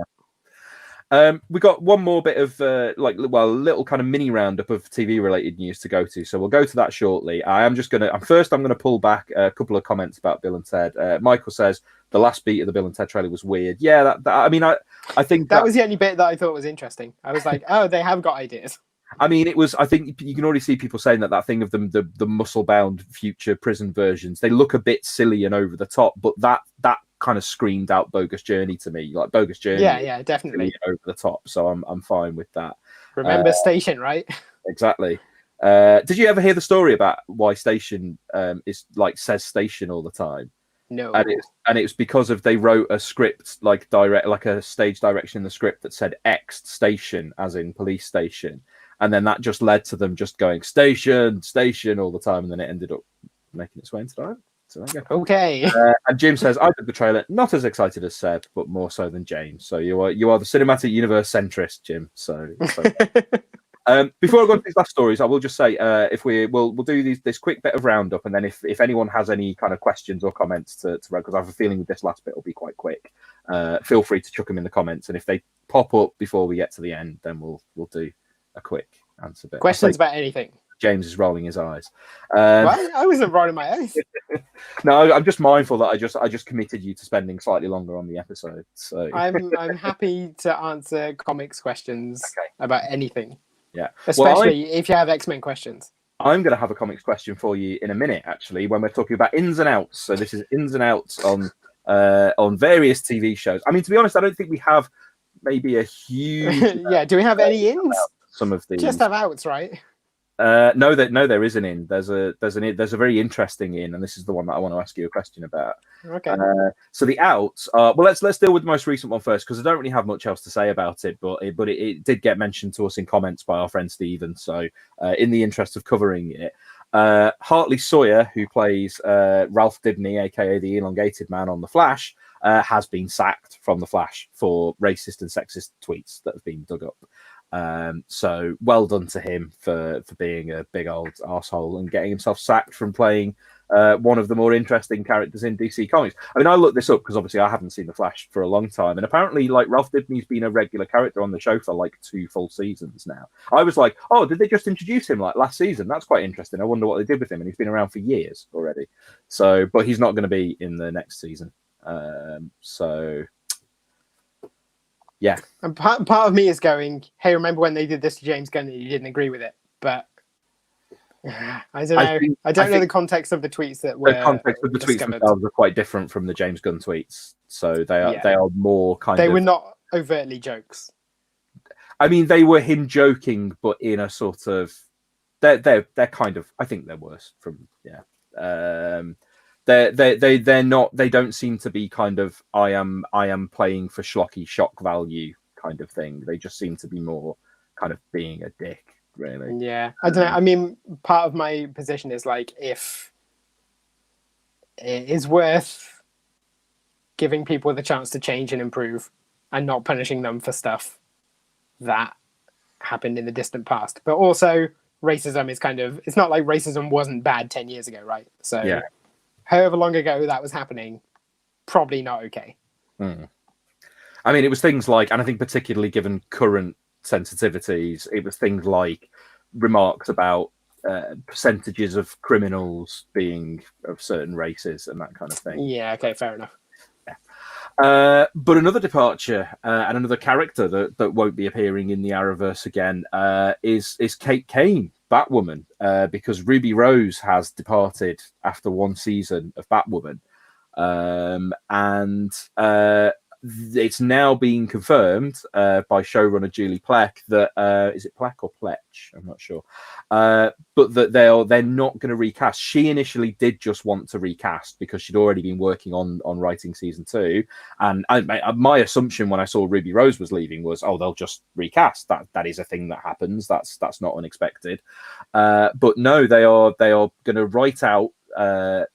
We got one more bit of a little kind of mini roundup of TV related news to go to, so we'll go to that shortly. I'm gonna pull back a couple of comments about Bill and Ted. Michael says the last beat of the Bill and Ted trailer was weird. Yeah, I think that was the only bit that I thought was interesting. I was like, oh, they have got ideas. I mean, it was. I think you can already see people saying that thing of them, the muscle-bound future prison versions. They look a bit silly and over the top, but that kind of screamed out Bogus Journey to me. Like Bogus Journey, Yeah, definitely. over the top. So I'm fine with that. Remember Station, right? Exactly. Did you ever hear the story about why Station is like says Station all the time? No. And it's because of they wrote a script like a stage direction in the script that said X station as in police station, and then that just led to them just going station all the time, and then it ended up making its way into that. So there you go. Okay. And Jim says, I did the trailer, not as excited as Seb, but more so than James. So you are the cinematic universe centrist, Jim. So before I go into these last stories, I will just say if we'll do this quick bit of roundup, and then if anyone has any kind of questions or comments to because I have a feeling this last bit will be quite quick. Feel free to chuck them in the comments, and if they pop up before we get to the end, then we'll do a quick answer bit. Questions about anything. James is rolling his eyes. Well, I wasn't rolling my eyes. No, I'm just mindful that I just committed you to spending slightly longer on the episode. So I'm happy to answer comics questions about anything. Yeah, especially if you have X-Men questions. I'm going to have a comics question for you in a minute, actually, when we're talking about ins and outs. So this is ins and outs on various TV shows. I mean, to be honest, I don't think we have maybe a huge. Yeah, do we have any ins? Some of these just have outs, right? No, there is an in. There's a very interesting in, and this is the one that I want to ask you a question about. Okay. So the outs are let's deal with the most recent one first, because I don't really have much else to say about it, but it did get mentioned to us in comments by our friend Stephen. So in the interest of covering it, Hartley Sawyer, who plays Ralph Dibny, aka the elongated man on The Flash, has been sacked from The Flash for racist and sexist tweets that have been dug up. So well done to him for being a big old arsehole and getting himself sacked from playing one of the more interesting characters in DC Comics. I mean, I looked this up because obviously I haven't seen The Flash for a long time, and apparently like Ralph Dibny's been a regular character on the show for like 2 full seasons now. I was like, oh, did they just introduce him like last season? That's quite interesting. I wonder what they did with him, and he's been around for years already. So, but he's not going to be in the next season. So yeah. And part of me is going, hey, remember when they did this to James Gunn and you didn't agree with it? But I don't know. I don't know the context of the tweets that were. The context of the tweets themselves are quite different from the James Gunn tweets. So they are more kind of. They were not overtly jokes. I mean, they were him joking, but in a sort of. They're kind of. I think they're worse from They're not. They don't seem to be kind of I am playing for schlocky shock value kind of thing. They just seem to be more kind of being a dick, really. Yeah, I don't know. I mean, part of my position is like if it is worth giving people the chance to change and improve, and not punishing them for stuff that happened in the distant past. But also, racism is kind of. It's not like racism wasn't bad 10 years ago, right? So. Yeah. However long ago that was happening, probably not okay. I mean, it was things like, and I think particularly given current sensitivities, it was things like remarks about percentages of criminals being of certain races and that kind of thing. Yeah, okay, fair enough. Yeah. But another departure and another character that won't be appearing in the Arrowverse again is Kate Kane, Batwoman, because Ruby Rose has departed after 1 season of Batwoman, and it's now being confirmed by showrunner Julie Plec that is it Plec or Pletch? I'm not sure, but that they're not going to recast. She initially did just want to recast because she'd already been working on writing season 2, and my assumption when I saw Ruby Rose was leaving was, oh, they'll just recast. That is a thing that happens. That's not unexpected. But no, they are going to write out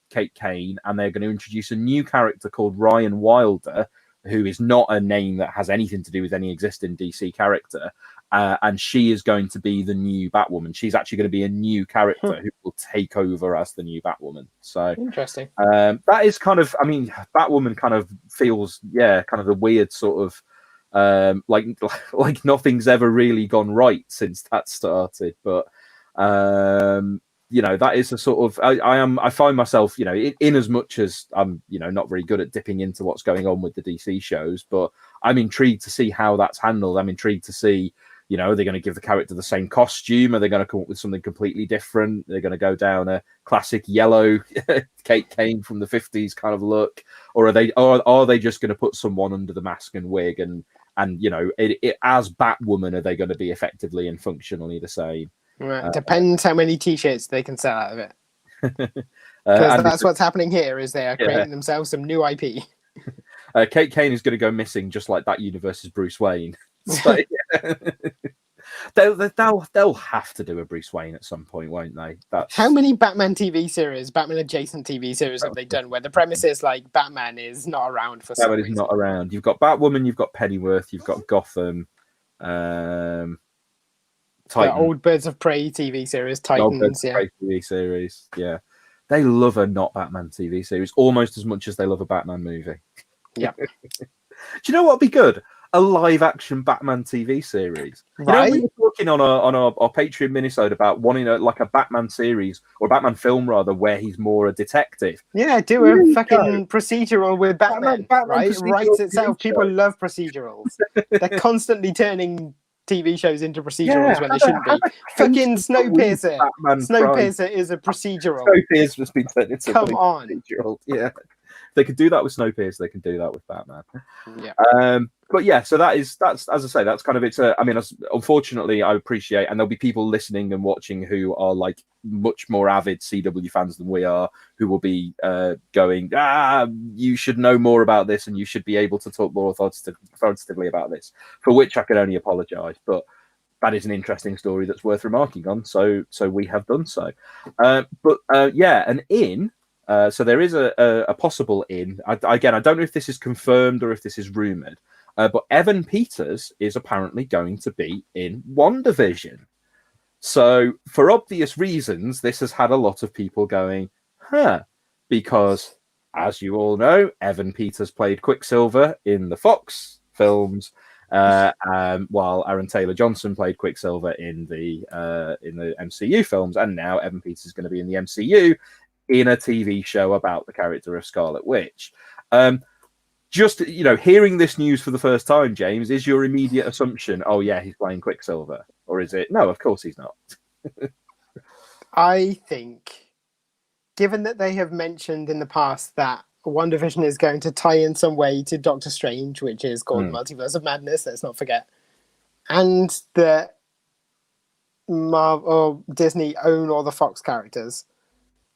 Kate Kane, and they're going to introduce a new character called Ryan Wilder, who is not a name that has anything to do with any existing DC character. And she is going to be the new Batwoman. She's actually going to be a new character who will take over as the new Batwoman. So interesting. That is kind of, I mean, Batwoman kind of feels, kind of the weird sort of, like nothing's ever really gone right since that started. But, that is a sort of I find myself, in as much as I'm, not very good at dipping into what's going on with the DC shows, but I'm intrigued to see how that's handled. I'm intrigued to see, You know, are they going to give the character the same costume? Are they going to come up with something completely different? They're going to go down a classic yellow Kate Kane from the 50s kind of look, or are they just going to put someone under the mask and wig and you know, as Batwoman, are they going to be effectively and functionally the same? Right. Depends how many T-shirts they can sell out of it. Because that's what's happening here. Is they are creating themselves some new IP. Kate Kane is going to go missing, just like that universe's Bruce Wayne. So, they'll have to do a Bruce Wayne at some point, won't they? How many Batman TV series, Batman adjacent TV series have they done where the premise is like Batman is not around for some reason? Not around. You've got Batwoman, you've got Pennyworth, you've got Gotham, Titan. The old Birds of Prey TV series, Titans, TV series, yeah. They love a not Batman TV series almost as much as they love a Batman movie. Yeah. Do you know what would be good? A live action Batman TV series. Right. You know, we were talking on our Patreon minisode about wanting like a Batman series or a Batman film rather, where he's more a detective. Yeah, do a fucking procedural with Batman right? Procedural Writes itself. People love procedurals. They're constantly turning TV shows into procedurals when they shouldn't be. Fucking Snowpiercer. Snowpiercer is a procedural. Snowpiercer has been turned into Come on. Procedural. Yeah. They could do that with Snowpiercer. They can do that with Batman. Yeah. But yeah, so that's as I say, that's kind of it. I mean, unfortunately, I appreciate, and there'll be people listening and watching who are like much more avid CW fans than we are, who will be going, you should know more about this, and you should be able to talk more authoritatively about this. For which I can only apologise, but that is an interesting story that's worth remarking on. So we have done so. Yeah, an in. So there is a possible in. Again, I don't know if this is confirmed or if this is rumoured, but Evan Peters is apparently going to be in WandaVision. So for obvious reasons, this has had a lot of people going, because as you all know, Evan Peters played Quicksilver in the Fox films, while Aaron Taylor-Johnson played Quicksilver in the MCU films, and now Evan Peters is going to be in the MCU in a TV show about the character of Scarlet Witch. Just, you know, hearing this news for the first time, James, is your immediate assumption, oh yeah, he's playing Quicksilver? Or is it, no, of course he's not? I think, given that they have mentioned in the past that WandaVision is going to tie in some way to Doctor Strange, which is called Multiverse of Madness, let's not forget, and that Marvel or Disney own all the Fox characters,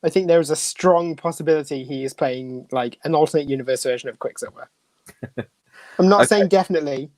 I think there is a strong possibility he is playing like an alternate universe version of Quicksilver. I'm not saying definitely.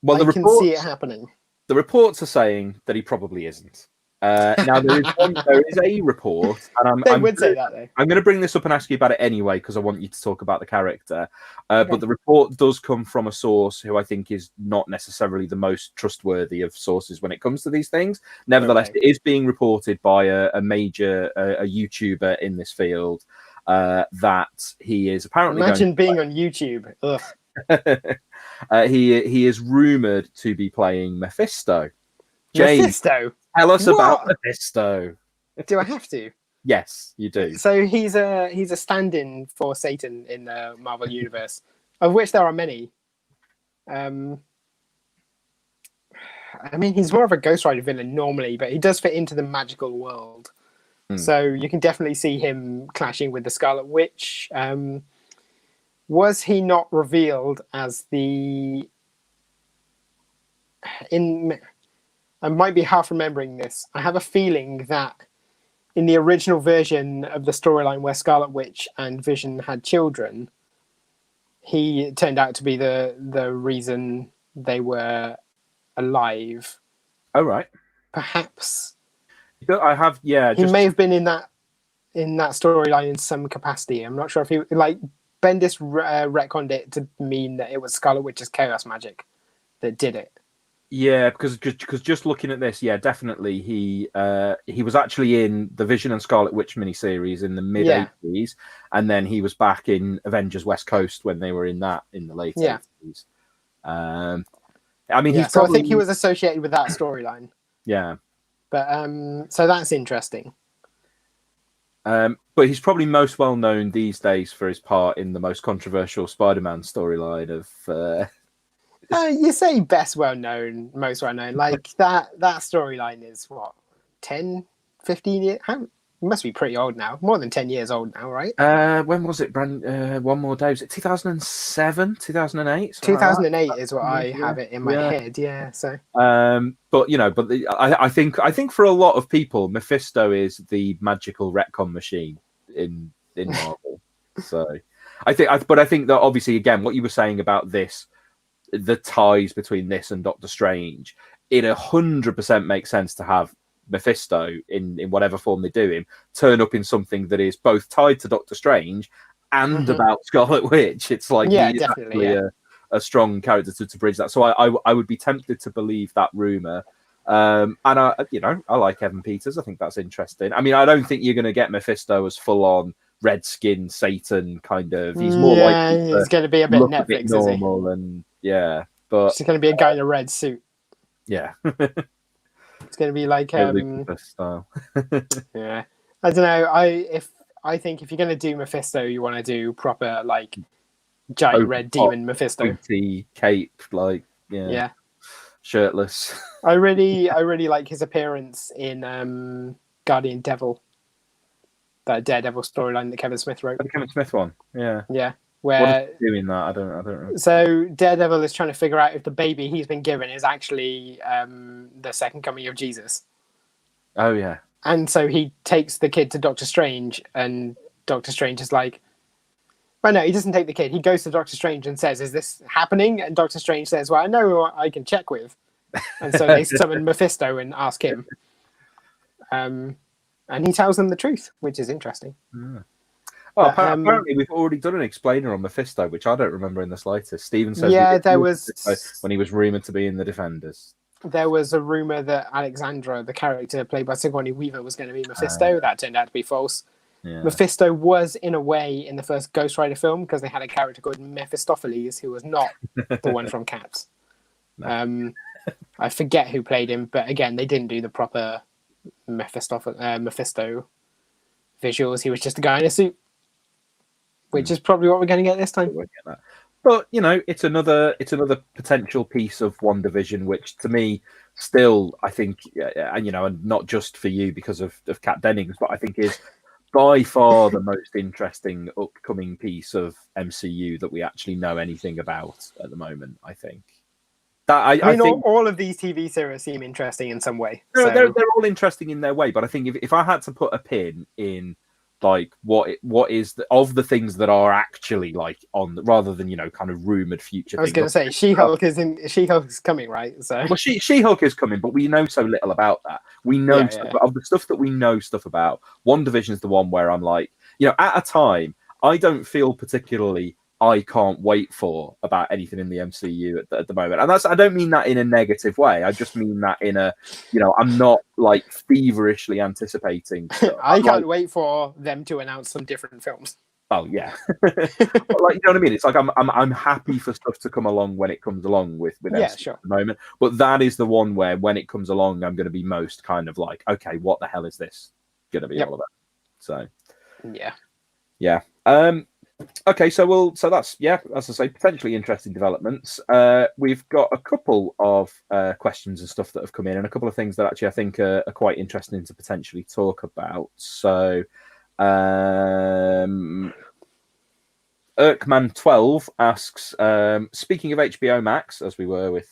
Well, I can see it happening. The reports are saying that he probably isn't. Now there is a report, and I'm say that though. I'm going to bring this up and ask you about it anyway because I want you to talk about the character. But the report does come from a source who I think is not necessarily the most trustworthy of sources when it comes to these things. Nevertheless, it is being reported by a major YouTuber in this field that he is apparently. Imagine being on YouTube. Ugh. He is rumored to be playing Mephisto. James, Mephisto. Tell us about Mephisto. Do I have to? Yes, you do. So he's a stand-in for Satan in the Marvel universe, of which there are many. I mean, he's more of a Ghost Rider villain normally, but he does fit into the magical world. So you can definitely see him clashing with the Scarlet Witch. Was he not revealed as I might be half remembering this. I have a feeling that in the original version of the storyline where Scarlet Witch and Vision had children, he turned out to be the reason they were alive. Oh, right. Perhaps. I have, yeah. He may have been in that storyline in some capacity. I'm not sure if he, like, Bendis retconned it to mean that it was Scarlet Witch's chaos magic that did it. Yeah, because just looking at this, yeah, definitely he was actually in the Vision and Scarlet Witch miniseries in the mid-80s, and then he was back in Avengers West Coast when they were in the late 80s. I mean, so I think he was associated with that storyline. Yeah, but so that's interesting. But he's probably most well known these days for his part in the most controversial Spider-Man storyline of. You say best well known, most well known. Like that storyline is what, 10, 15 years? It must be pretty old now. More than 10 years old now, right? When was it? One More Day. Was it 2007, 2008? 2008 is what I have it in my head. Yeah. So. But I think for a lot of people, Mephisto is the magical retcon machine in Marvel. So I think that obviously, again, what you were saying about this, the ties between this and Doctor Strange, it 100% makes sense to have Mephisto in whatever form they do him turn up in something that is both tied to Doctor Strange and about Scarlet Witch. It's like he's definitely a strong character to bridge that. So I would be tempted to believe that rumor. And I like Evan Peters. I think that's interesting. I mean, I don't think you're going to get Mephisto as full on red skin Satan kind of. He's more like he's going to be a bit Netflix, a bit normal, and but it's going to be a guy in a red suit. Yeah. It's going to be like style. Yeah, I don't know. I think if you're going to do Mephisto, you want to do proper like giant red demon Mephisto, pointy cape, like shirtless. I really like his appearance in Guardian Devil, that Daredevil storyline that Kevin Smith wrote. The Kevin Smith one, yeah. Where what is he doing that? I don't know. So Daredevil is trying to figure out if the baby he's been given is actually the second coming of Jesus. Oh yeah. And so he takes the kid to Doctor Strange, and Doctor Strange is like, well, no, he doesn't take the kid. He goes to Doctor Strange and says, "Is this happening?" And Doctor Strange says, "Well, I know who I can check with." And so they summon Mephisto and ask him. And he tells them the truth, which is interesting. Yeah. Oh, apparently we've already done an explainer on Mephisto, which I don't remember in the slightest. Steven says there was when he was rumoured to be in the Defenders. There was a rumour that Alexandra, the character played by Sigourney Weaver, was going to be Mephisto. That turned out to be false. Yeah. Mephisto was, in a way, in the first Ghost Rider film, because they had a character called Mephistopheles, who was not the one from Cats. No. I forget who played him, but again, they didn't do the proper Mephisto visuals. He was just a guy in a suit, which is probably what we're going to get this time. But it's another potential piece of WandaVision, which to me still, I think, and not just for you because of Kat Dennings, but I think is by far the most interesting upcoming piece of MCU that we actually know anything about at the moment. I think that I think all of these TV series seem interesting in some way. They're all interesting in their way, but I think if I had to put a pin in like what is of the things that are actually like on, rather than kind of rumored future. I was going to say She-Hulk is coming, right? So well, She-Hulk is coming, but we know so little about that. We know of the stuff that we know stuff about. WandaVision is the one where I'm like, at a time I don't feel particularly I can't wait for about anything in the MCU at the moment. And I don't mean that in a negative way. I just mean that in a, I'm not like feverishly anticipating stuff. I can't wait for them to announce some different films. Oh yeah. But like, you know what I mean? It's like I'm happy for stuff to come along when it comes along with sure. at the moment. But that is the one where when it comes along, I'm going to be most kind of like, okay, what the hell is this going to be all about? So yeah. Okay, so that's as I say, potentially interesting developments. We've got a couple of questions and stuff that have come in, and a couple of things that actually I think are quite interesting to potentially talk about. So, Erkman12 asks, speaking of HBO Max, as we were with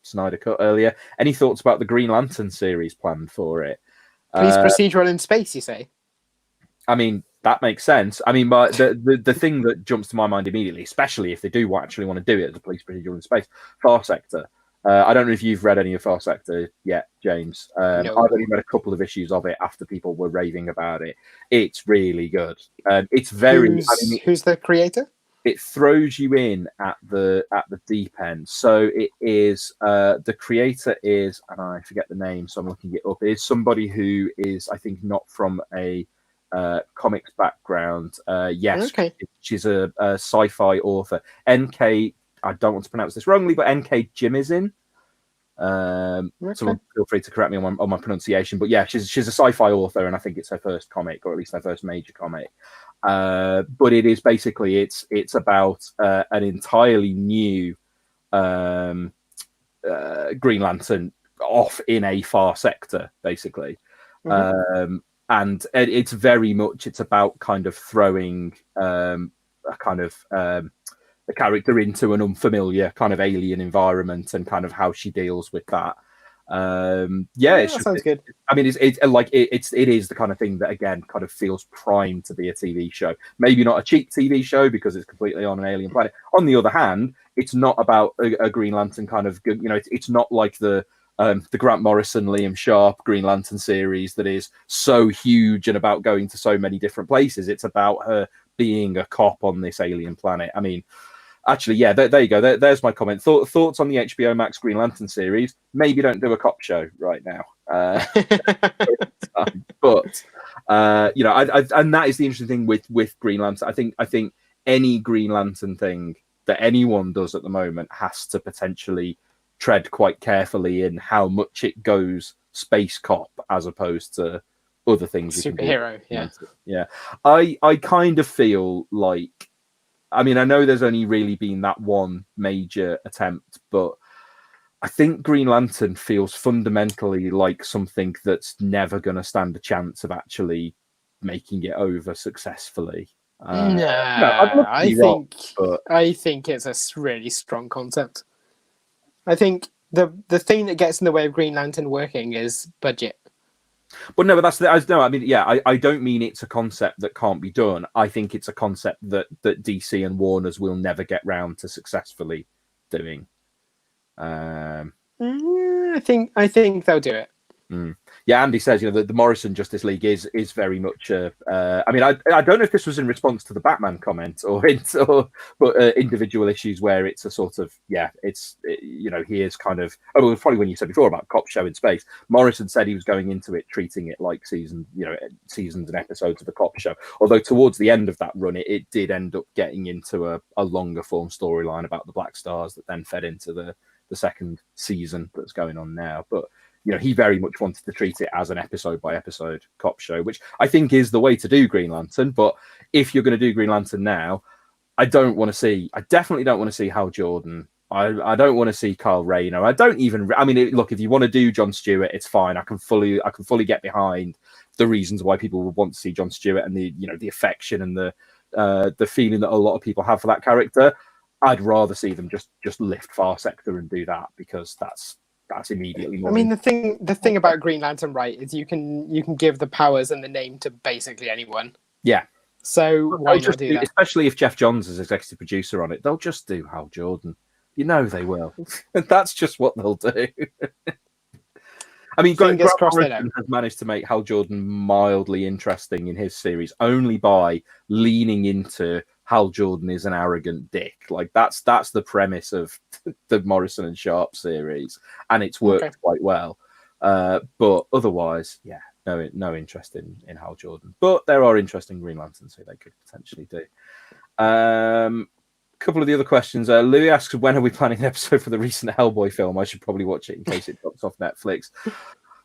Snyder Cut earlier, any thoughts about the Green Lantern series planned for it? Police procedural in space, you say? I mean, that makes sense. I mean, but the thing that jumps to my mind immediately, especially if they do actually want to do it as a police procedural in space, Far Sector. I don't know if you've read any of Far Sector yet, James. No. I've only read a couple of issues of it after people were raving about it. It's really good. It's very. Who's the creator? It throws you in at the deep end. So it is the creator is, and I forget the name, so I'm looking it up. It is somebody who is, I think, not from a comics background. Yes, okay. She's a sci-fi author. NK, I don't want to pronounce this wrongly, but NK Jimizin. Someone feel free to correct me on my pronunciation, but yeah, she's a sci-fi author, and I think it's her first comic, or at least her first major comic. But it is basically it's about an entirely new Green Lantern off in a far sector, basically. And it's very much, it's about kind of throwing a kind of a character into an unfamiliar kind of alien environment and kind of how she deals with that. That sounds good. I mean, it is the kind of thing that, again, kind of feels primed to be a TV show. Maybe not a cheap TV show because it's completely on an alien planet. On the other hand, it's not about a Green Lantern kind of, you know, it's not like the Grant Morrison, Liam Sharp Green Lantern series that is so huge and about going to so many different places. It's about her being a cop on this alien planet. I mean, actually, yeah, there you go. There's my comment. Thoughts on the HBO Max Green Lantern series? Maybe don't do a cop show right now. But you know, and that is the interesting thing with Green Lantern. I think any Green Lantern thing that anyone does at the moment has to potentially tread quite carefully in how much it goes space cop as opposed to other things. Superhero, yeah. I kind of feel like, I mean, I know there's only really been that one major attempt, but I think Green Lantern feels fundamentally like something that's never going to stand a chance of actually making it over successfully. I think it's a really strong concept. I think the thing that gets in the way of Green Lantern working is budget. But no, but I mean, yeah, I don't mean it's a concept that can't be done. I think it's a concept that DC and Warner's will never get round to successfully doing. I think they'll do it. Yeah, Andy says, you know, the Morrison Justice League is very much. I mean, I don't know if this was in response to the Batman comment but individual issues where it's a sort of, yeah, you know, he is kind of. Oh, well, probably when you said before about cop show in space, Morrison said he was going into it treating it like seasons and episodes of a cop show. Although towards the end of that run, it did end up getting into a longer form storyline about the Black Stars that then fed into the second season that's going on now, but. You know, he very much wanted to treat it as an episode by episode cop show, which I think is the way to do Green Lantern. But if you're going to do Green Lantern now, I definitely don't want to see Hal Jordan. I don't want to see Kyle Rayner. Look, if you want to do Jon Stewart, it's fine. I can fully get behind the reasons why people would want to see Jon Stewart and the affection and the feeling that a lot of people have for that character. I'd rather see them just lift Far Sector and do that because that's immediately more. I mean, the thing about Green Lantern, right, is you can give the powers and the name to basically anyone. Yeah. So why not do that? Especially if Jeff Johns is executive producer on it, they'll just do Hal Jordan. You know they will. That's just what they'll do. I mean, Grant Morrison has managed to make Hal Jordan mildly interesting in his series only by leaning into Hal Jordan is an arrogant dick. Like that's the premise of the Morrison and Sharp series, and it's worked quite well. But otherwise, yeah, no interest in Hal Jordan. But there are interesting Green Lanterns who they could potentially do. Couple of the other questions. Louis asks, when are we planning an episode for the recent Hellboy film? I should probably watch it in case it drops off Netflix.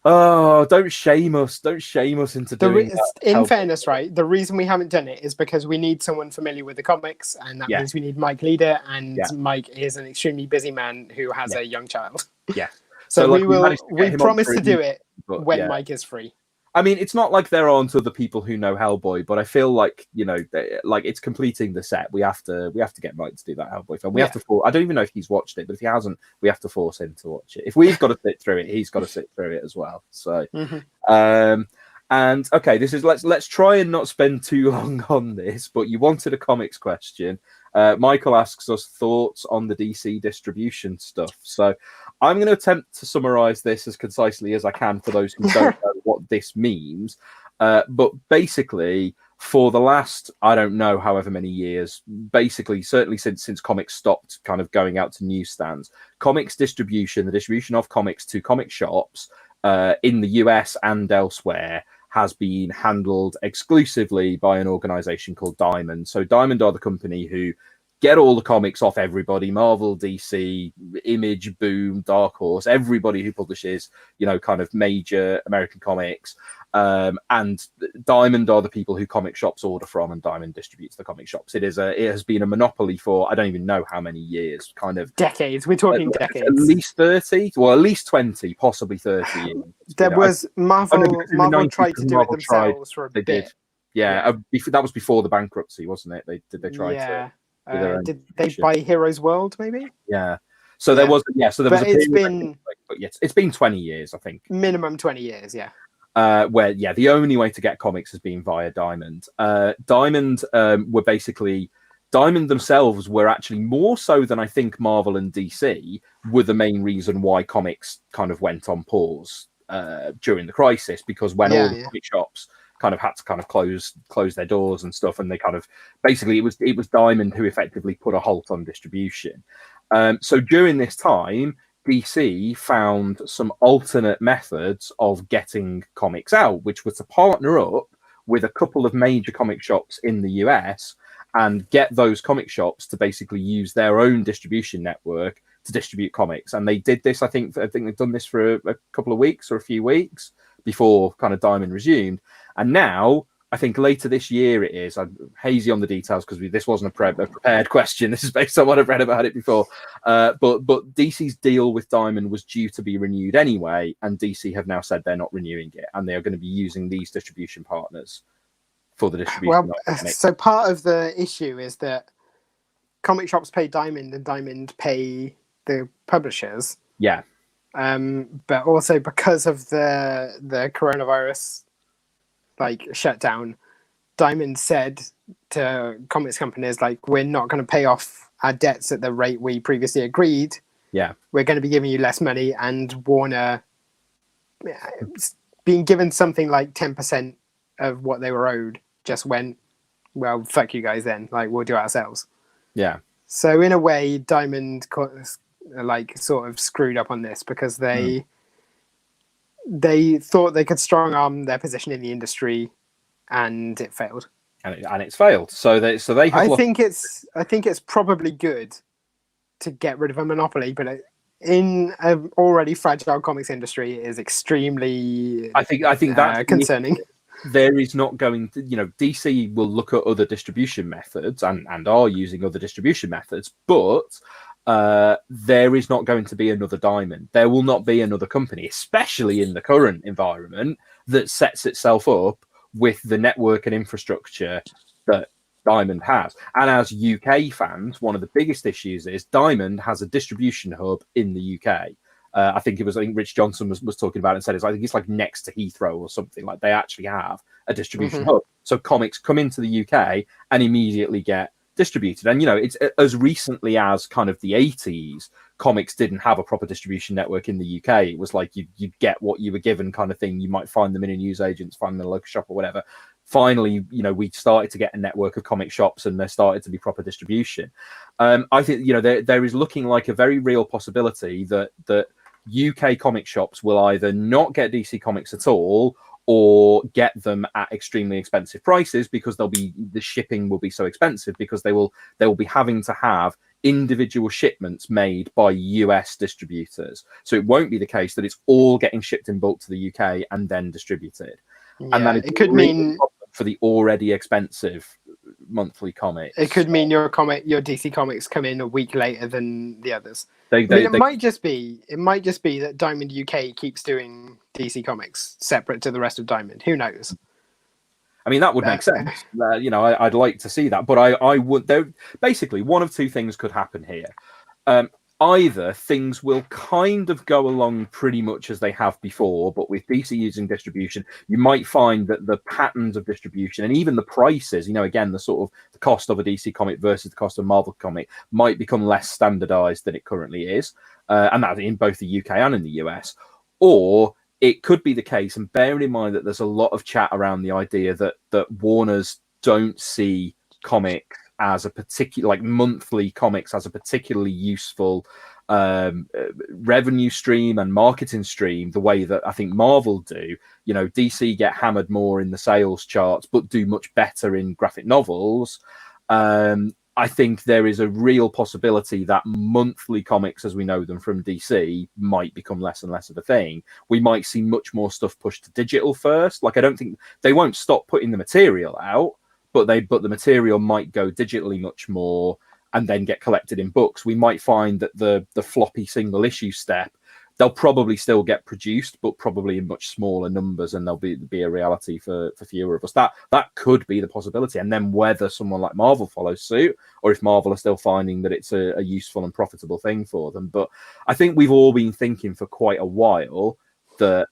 Oh, don't shame us into doing that. In fairness, right, the reason we haven't done it is because we need someone familiar with the comics, and that means we need Mike Leader, and Mike is an extremely busy man who has a young child. Yeah. So we promise to do it when Mike is free. I mean, it's not like there aren't other people who know Hellboy, but I feel like, you know, like it's completing the set. We have to get Mike to do that Hellboy film. We have to. I don't even know if he's watched it, but if he hasn't, we have to force him to watch it. If we've got to sit through it, he's got to sit through it as well. So, and okay, this is let's try and not spend too long on this. But you wanted a comics question. Michael asks us thoughts on the DC distribution stuff. So I'm going to attempt to summarize this as concisely as I can for those who don't know what this means. But basically, for the last, I don't know, however many years, basically, certainly since comics stopped kind of going out to newsstands, comics distribution, the distribution of comics to comic shops in the US and elsewhere has been handled exclusively by an organization called Diamond. So Diamond are the company who get all the comics off everybody, Marvel, DC, Image, Boom, Dark Horse, everybody who publishes, you know, kind of major American comics. And Diamond are the people who comic shops order from, and Diamond distributes the comic shops. It has been a monopoly for I don't even know how many years, kind of decades. We're talking at decades. least 30, well, at least 20, possibly 30 years. There was Marvel. In the Marvel 90s, tried to do Marvel it themselves for a they bit. did. Yeah. That was before the bankruptcy, wasn't it? They tried Yeah. to do their own Did they distribution. buy Heroes World? Maybe. Yeah. So there was a But it's period, been but yes, it's been 20 years, I think. minimum 20 years. Yeah. Where the only way to get comics has been via Diamond. Diamond were basically Diamond themselves were actually more so than I think Marvel and DC were the main reason why comics kind of went on pause during the crisis, because when all the comic shops kind of had to kind of close their doors and stuff, and they kind of basically it was Diamond who effectively put a halt on distribution. So during this time, DC found some alternate methods of getting comics out, which was to partner up with a couple of major comic shops in the US and get those comic shops to basically use their own distribution network to distribute comics. And they did this, I think they've done this for a couple of weeks or a few weeks before kind of Diamond resumed. And now, I think later this year it is. I'm hazy on the details because this wasn't a prepared question. This is based on what I've read about it before. But DC's deal with Diamond was due to be renewed anyway, and DC have now said they're not renewing it, and they are going to be using these distribution partners for the distribution. Well, so part of the issue is that comic shops pay Diamond, and Diamond pay the publishers. Yeah. But also because of the coronavirus shutdown, Diamond said to comics companies, like, we're not going to pay off our debts at the rate we previously agreed. Yeah. We're going to be giving you less money, and Warner being given something like 10% of what they were owed just went, well, fuck you guys then. Like, we'll do it ourselves. Yeah. So in a way, Diamond sort of screwed up on this because they thought they could strong arm their position in the industry, and it failed. And it's failed. So they have. I think it's probably good to get rid of a monopoly, but in an already fragile comics industry, it is extremely. I think that's concerning. There is not going to, DC will look at other distribution methods and are using other distribution methods, but there is not going to be another Diamond. There will not be another company, especially in the current environment, that sets itself up with the network and infrastructure that Diamond has. And as UK fans, one of the biggest issues is Diamond has a distribution hub in the UK. I think Rich Johnson was talking about it and said I think it's like next to Heathrow or something. Like, they actually have a distribution hub. So comics come into the UK and immediately get distributed. And it's as recently as kind of the 80s, comics didn't have a proper distribution network in the UK. It was like you'd get what you were given kind of thing. You might find them in a newsagents, find them in a local shop or whatever. Finally, we started to get a network of comic shops, and there started to be proper distribution. I think there is looking like a very real possibility that UK comic shops will either not get DC Comics at all, or get them at extremely expensive prices, because the shipping will be so expensive, because they will be having to have individual shipments made by US distributors. So it won't be the case that it's all getting shipped in bulk to the UK and then distributed. Yeah, and that it could mean for the already expensive monthly comics. It could mean your DC Comics come in a week later than the others. It might just be that Diamond UK keeps doing DC Comics separate to the rest of Diamond. Who knows? I mean, that would make sense. I'd like to see that, but I would. There basically one of two things could happen here. Either things will kind of go along pretty much as they have before, but with DC using distribution, you might find that the patterns of distribution and even the prices, again, the sort of the cost of a DC comic versus the cost of a Marvel comic might become less standardized than it currently is. And that's in both the UK and in the US. Or it could be the case, and bearing in mind that there's a lot of chat around the idea that Warners don't see comics as a particular, like monthly comics, as a particularly useful revenue stream and marketing stream, the way that I think Marvel do. DC get hammered more in the sales charts, but do much better in graphic novels. I think there is a real possibility that monthly comics, as we know them from DC, might become less and less of a thing. We might see much more stuff pushed to digital first. Like, I don't think they won't stop putting the material out, but the material might go digitally much more and then get collected in books. We might find that the floppy single issue step, they'll probably still get produced, but probably in much smaller numbers, and they'll be a reality for fewer of us. That could be the possibility. And then whether someone like Marvel follows suit, or if Marvel are still finding that it's a useful and profitable thing for them. But I think we've all been thinking for quite a while that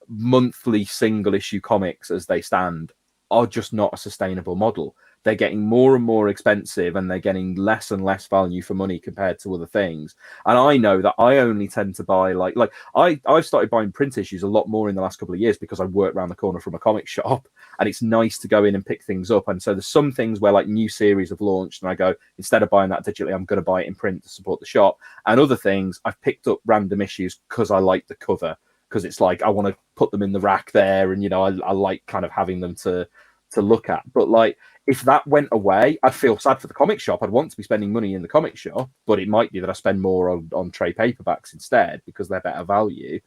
monthly single issue comics as they stand are just not a sustainable model. They're getting more and more expensive, and they're getting less and less value for money compared to other things. And I know that I only tend to buy I've started buying print issues a lot more in the last couple of years because I work around the corner from a comic shop, and it's nice to go in and pick things up. And so there's some things where like new series have launched, and I go, instead of buying that digitally, I'm going to buy it in print to support the shop. And other things, I've picked up random issues because I like the cover, because it's like I want to put them in the rack there, and I like kind of having them to look at. But like, if that went away, I'd feel sad for the comic shop. I'd want to be spending money in the comic shop, but it might be that I spend more on trade paperbacks instead because they're better value.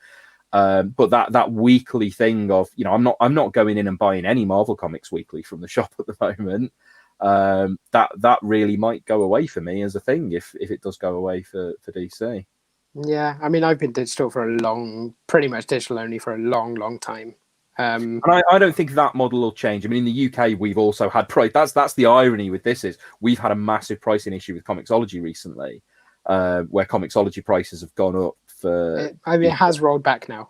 But that weekly thing of, I'm not going in and buying any Marvel comics weekly from the shop at the moment. That really might go away for me as a thing if it does go away for DC. Yeah, I mean, I've been digital pretty much digital only for a long time. And I don't think that model will change. I mean, in the UK, we've also had price. That's the irony with this, is we've had a massive pricing issue with Comixology recently, where Comixology prices have gone up for. It has rolled back now.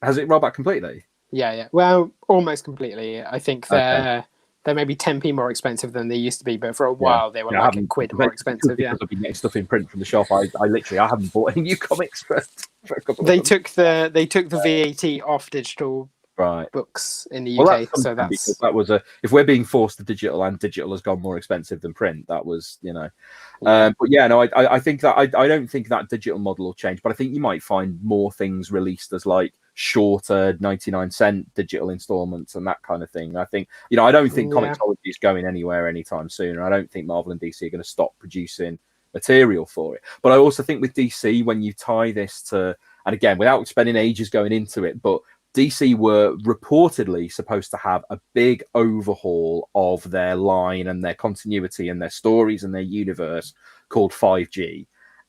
Has it rolled back completely? Yeah. Well, almost completely. I think they're maybe 10p more expensive than they used to be, but for a while they were like a quid more expensive. Yeah, because I've been getting stuff in print from the shop. I haven't bought any new comics for a couple of months. They took the VAT off digital. Right. Books in the UK, so that was if we're being forced to digital, and digital has gone more expensive than print, that was but yeah, no, I think that I don't think that digital model will change, but I think you might find more things released as like shorter 99-cent digital installments and that kind of thing. I think I don't think Comixology is going anywhere anytime soon, and I don't think Marvel and DC are going to stop producing material for it. But I also think with DC, when you tie this to, and again, without spending ages going into it, but DC were reportedly supposed to have a big overhaul of their line and their continuity and their stories and their universe called 5G.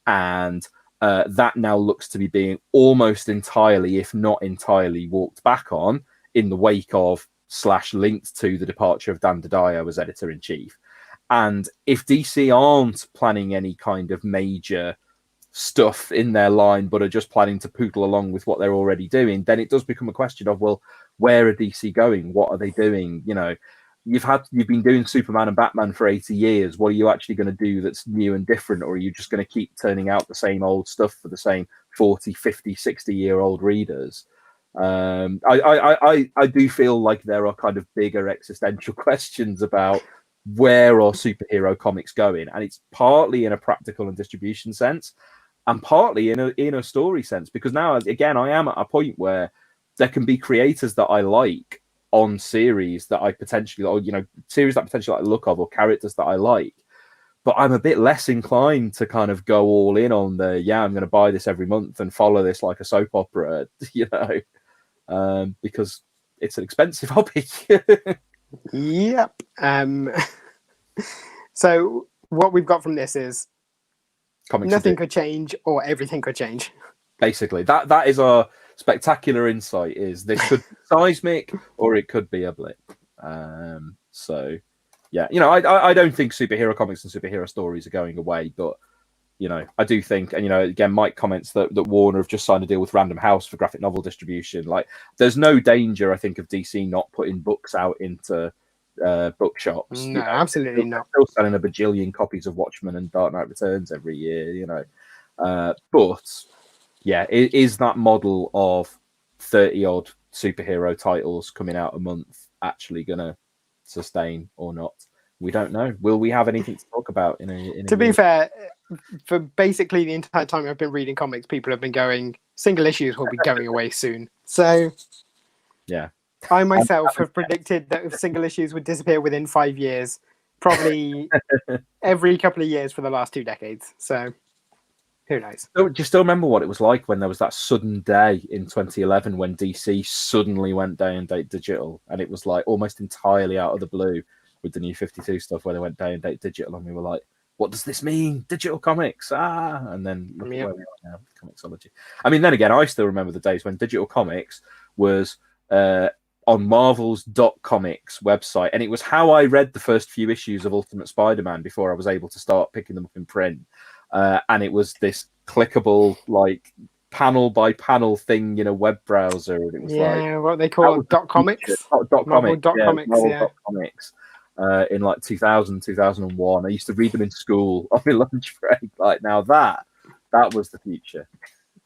And that now looks to be being almost entirely, if not entirely, walked back on in the wake of / linked to the departure of Dan Didio as editor-in-chief. And if DC aren't planning any kind of major stuff in their line, but are just planning to poodle along with what they're already doing, then it does become a question of, well, where are DC going? What are they doing? You've been doing Superman and Batman for 80 years. What are you actually going to do that's new and different? Or are you just going to keep turning out the same old stuff for the same 40, 50, 60-year-old readers? I do feel like there are kind of bigger existential questions about where are superhero comics going, and it's partly in a practical and distribution sense, and partly in a story sense, because now, again, I am at a point where there can be creators that I like on series that I potentially, or series that potentially like the look of, or characters that I like, but I'm a bit less inclined to kind of go all in on the, I'm going to buy this every month and follow this like a soap opera, because it's an expensive hobby. Yep. So what we've got from this is comics nothing could change, or everything could change. Basically, that is our spectacular insight. Is this could be seismic, or it could be a blip. So, yeah, I don't think superhero comics and superhero stories are going away, but I do think, and again, Mike comments that Warner have just signed a deal with Random House for graphic novel distribution. Like, there's no danger, I think, of DC not putting books out into bookshops. No, absolutely not. Still selling a bajillion copies of Watchmen and Dark Knight Returns every year, but yeah, is that model of 30-odd superhero titles coming out a month actually gonna sustain or not? We don't know. Will we have anything to talk about in a To be fair, for basically the entire time I've been reading comics, people have been going, single issues will be going away soon. So yeah, I myself have predicted that if single issues would disappear within 5 years, probably every couple of years for the last 2 decades. So who knows? Do you still remember what it was like when there was that sudden day in 2011 when DC suddenly went day and date digital, and it was like almost entirely out of the blue with the new 52 stuff where they went day and date digital, and we were like, what does this mean? Digital comics, and then look at where we are now with Comixology. I mean, then again, I still remember the days when digital comics was on Marvel's .comics website, and it was how I read the first few issues of Ultimate Spider-Man before I was able to start picking them up in print. And it was this clickable, like, panel by panel thing in a web browser, and it was what they call .comics. .comics, .comics, in like 2000, 2001. I used to read them in school on my lunch break. Like, now that was the future.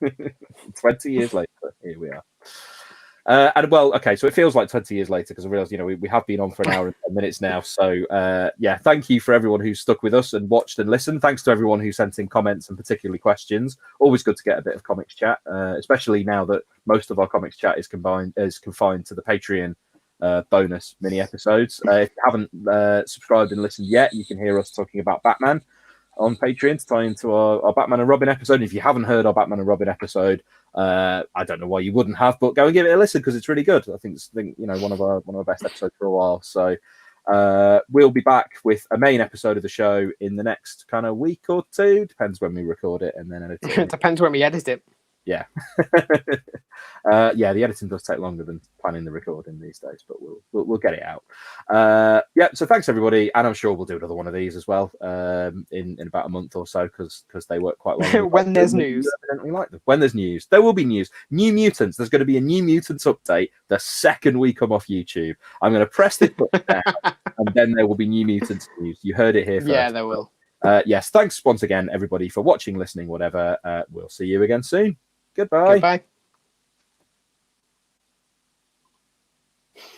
20 years later, here we are. And well, okay, so it feels like 20 years later because I realised, we have been on for an hour and 10 minutes now. So, yeah, thank you for everyone who's stuck with us and watched and listened. Thanks to everyone who sent in comments and particularly questions. Always good to get a bit of comics chat, especially now that most of our comics chat is confined to the Patreon bonus mini episodes. If you haven't subscribed and listened yet, you can hear us talking about Batman on Patreon to tie into our Batman and Robin episode. If you haven't heard our Batman and Robin episode, I don't know why you wouldn't have, but go and give it a listen because it's really good. I think it's one of our best episodes for a while. So we'll be back with a main episode of the show in the next kind of week or two. Depends when we record it and then edit it. It depends when we edit it. Yeah. Yeah, the editing does take longer than planning the recording these days, but we'll get it out. Yeah, so thanks everybody, and I'm sure we'll do another one of these as well in about a month or so because they work quite long. When there's news. Evidently like them. When there's news. There will be news. New Mutants. There's going to be a New Mutants update the second we come off YouTube. I'm going to press this button now, and then there will be New Mutants news. You heard it here first. Yeah, there will. Yes, thanks once again, everybody, for watching, listening, whatever. We'll see you again soon. Goodbye. Goodbye.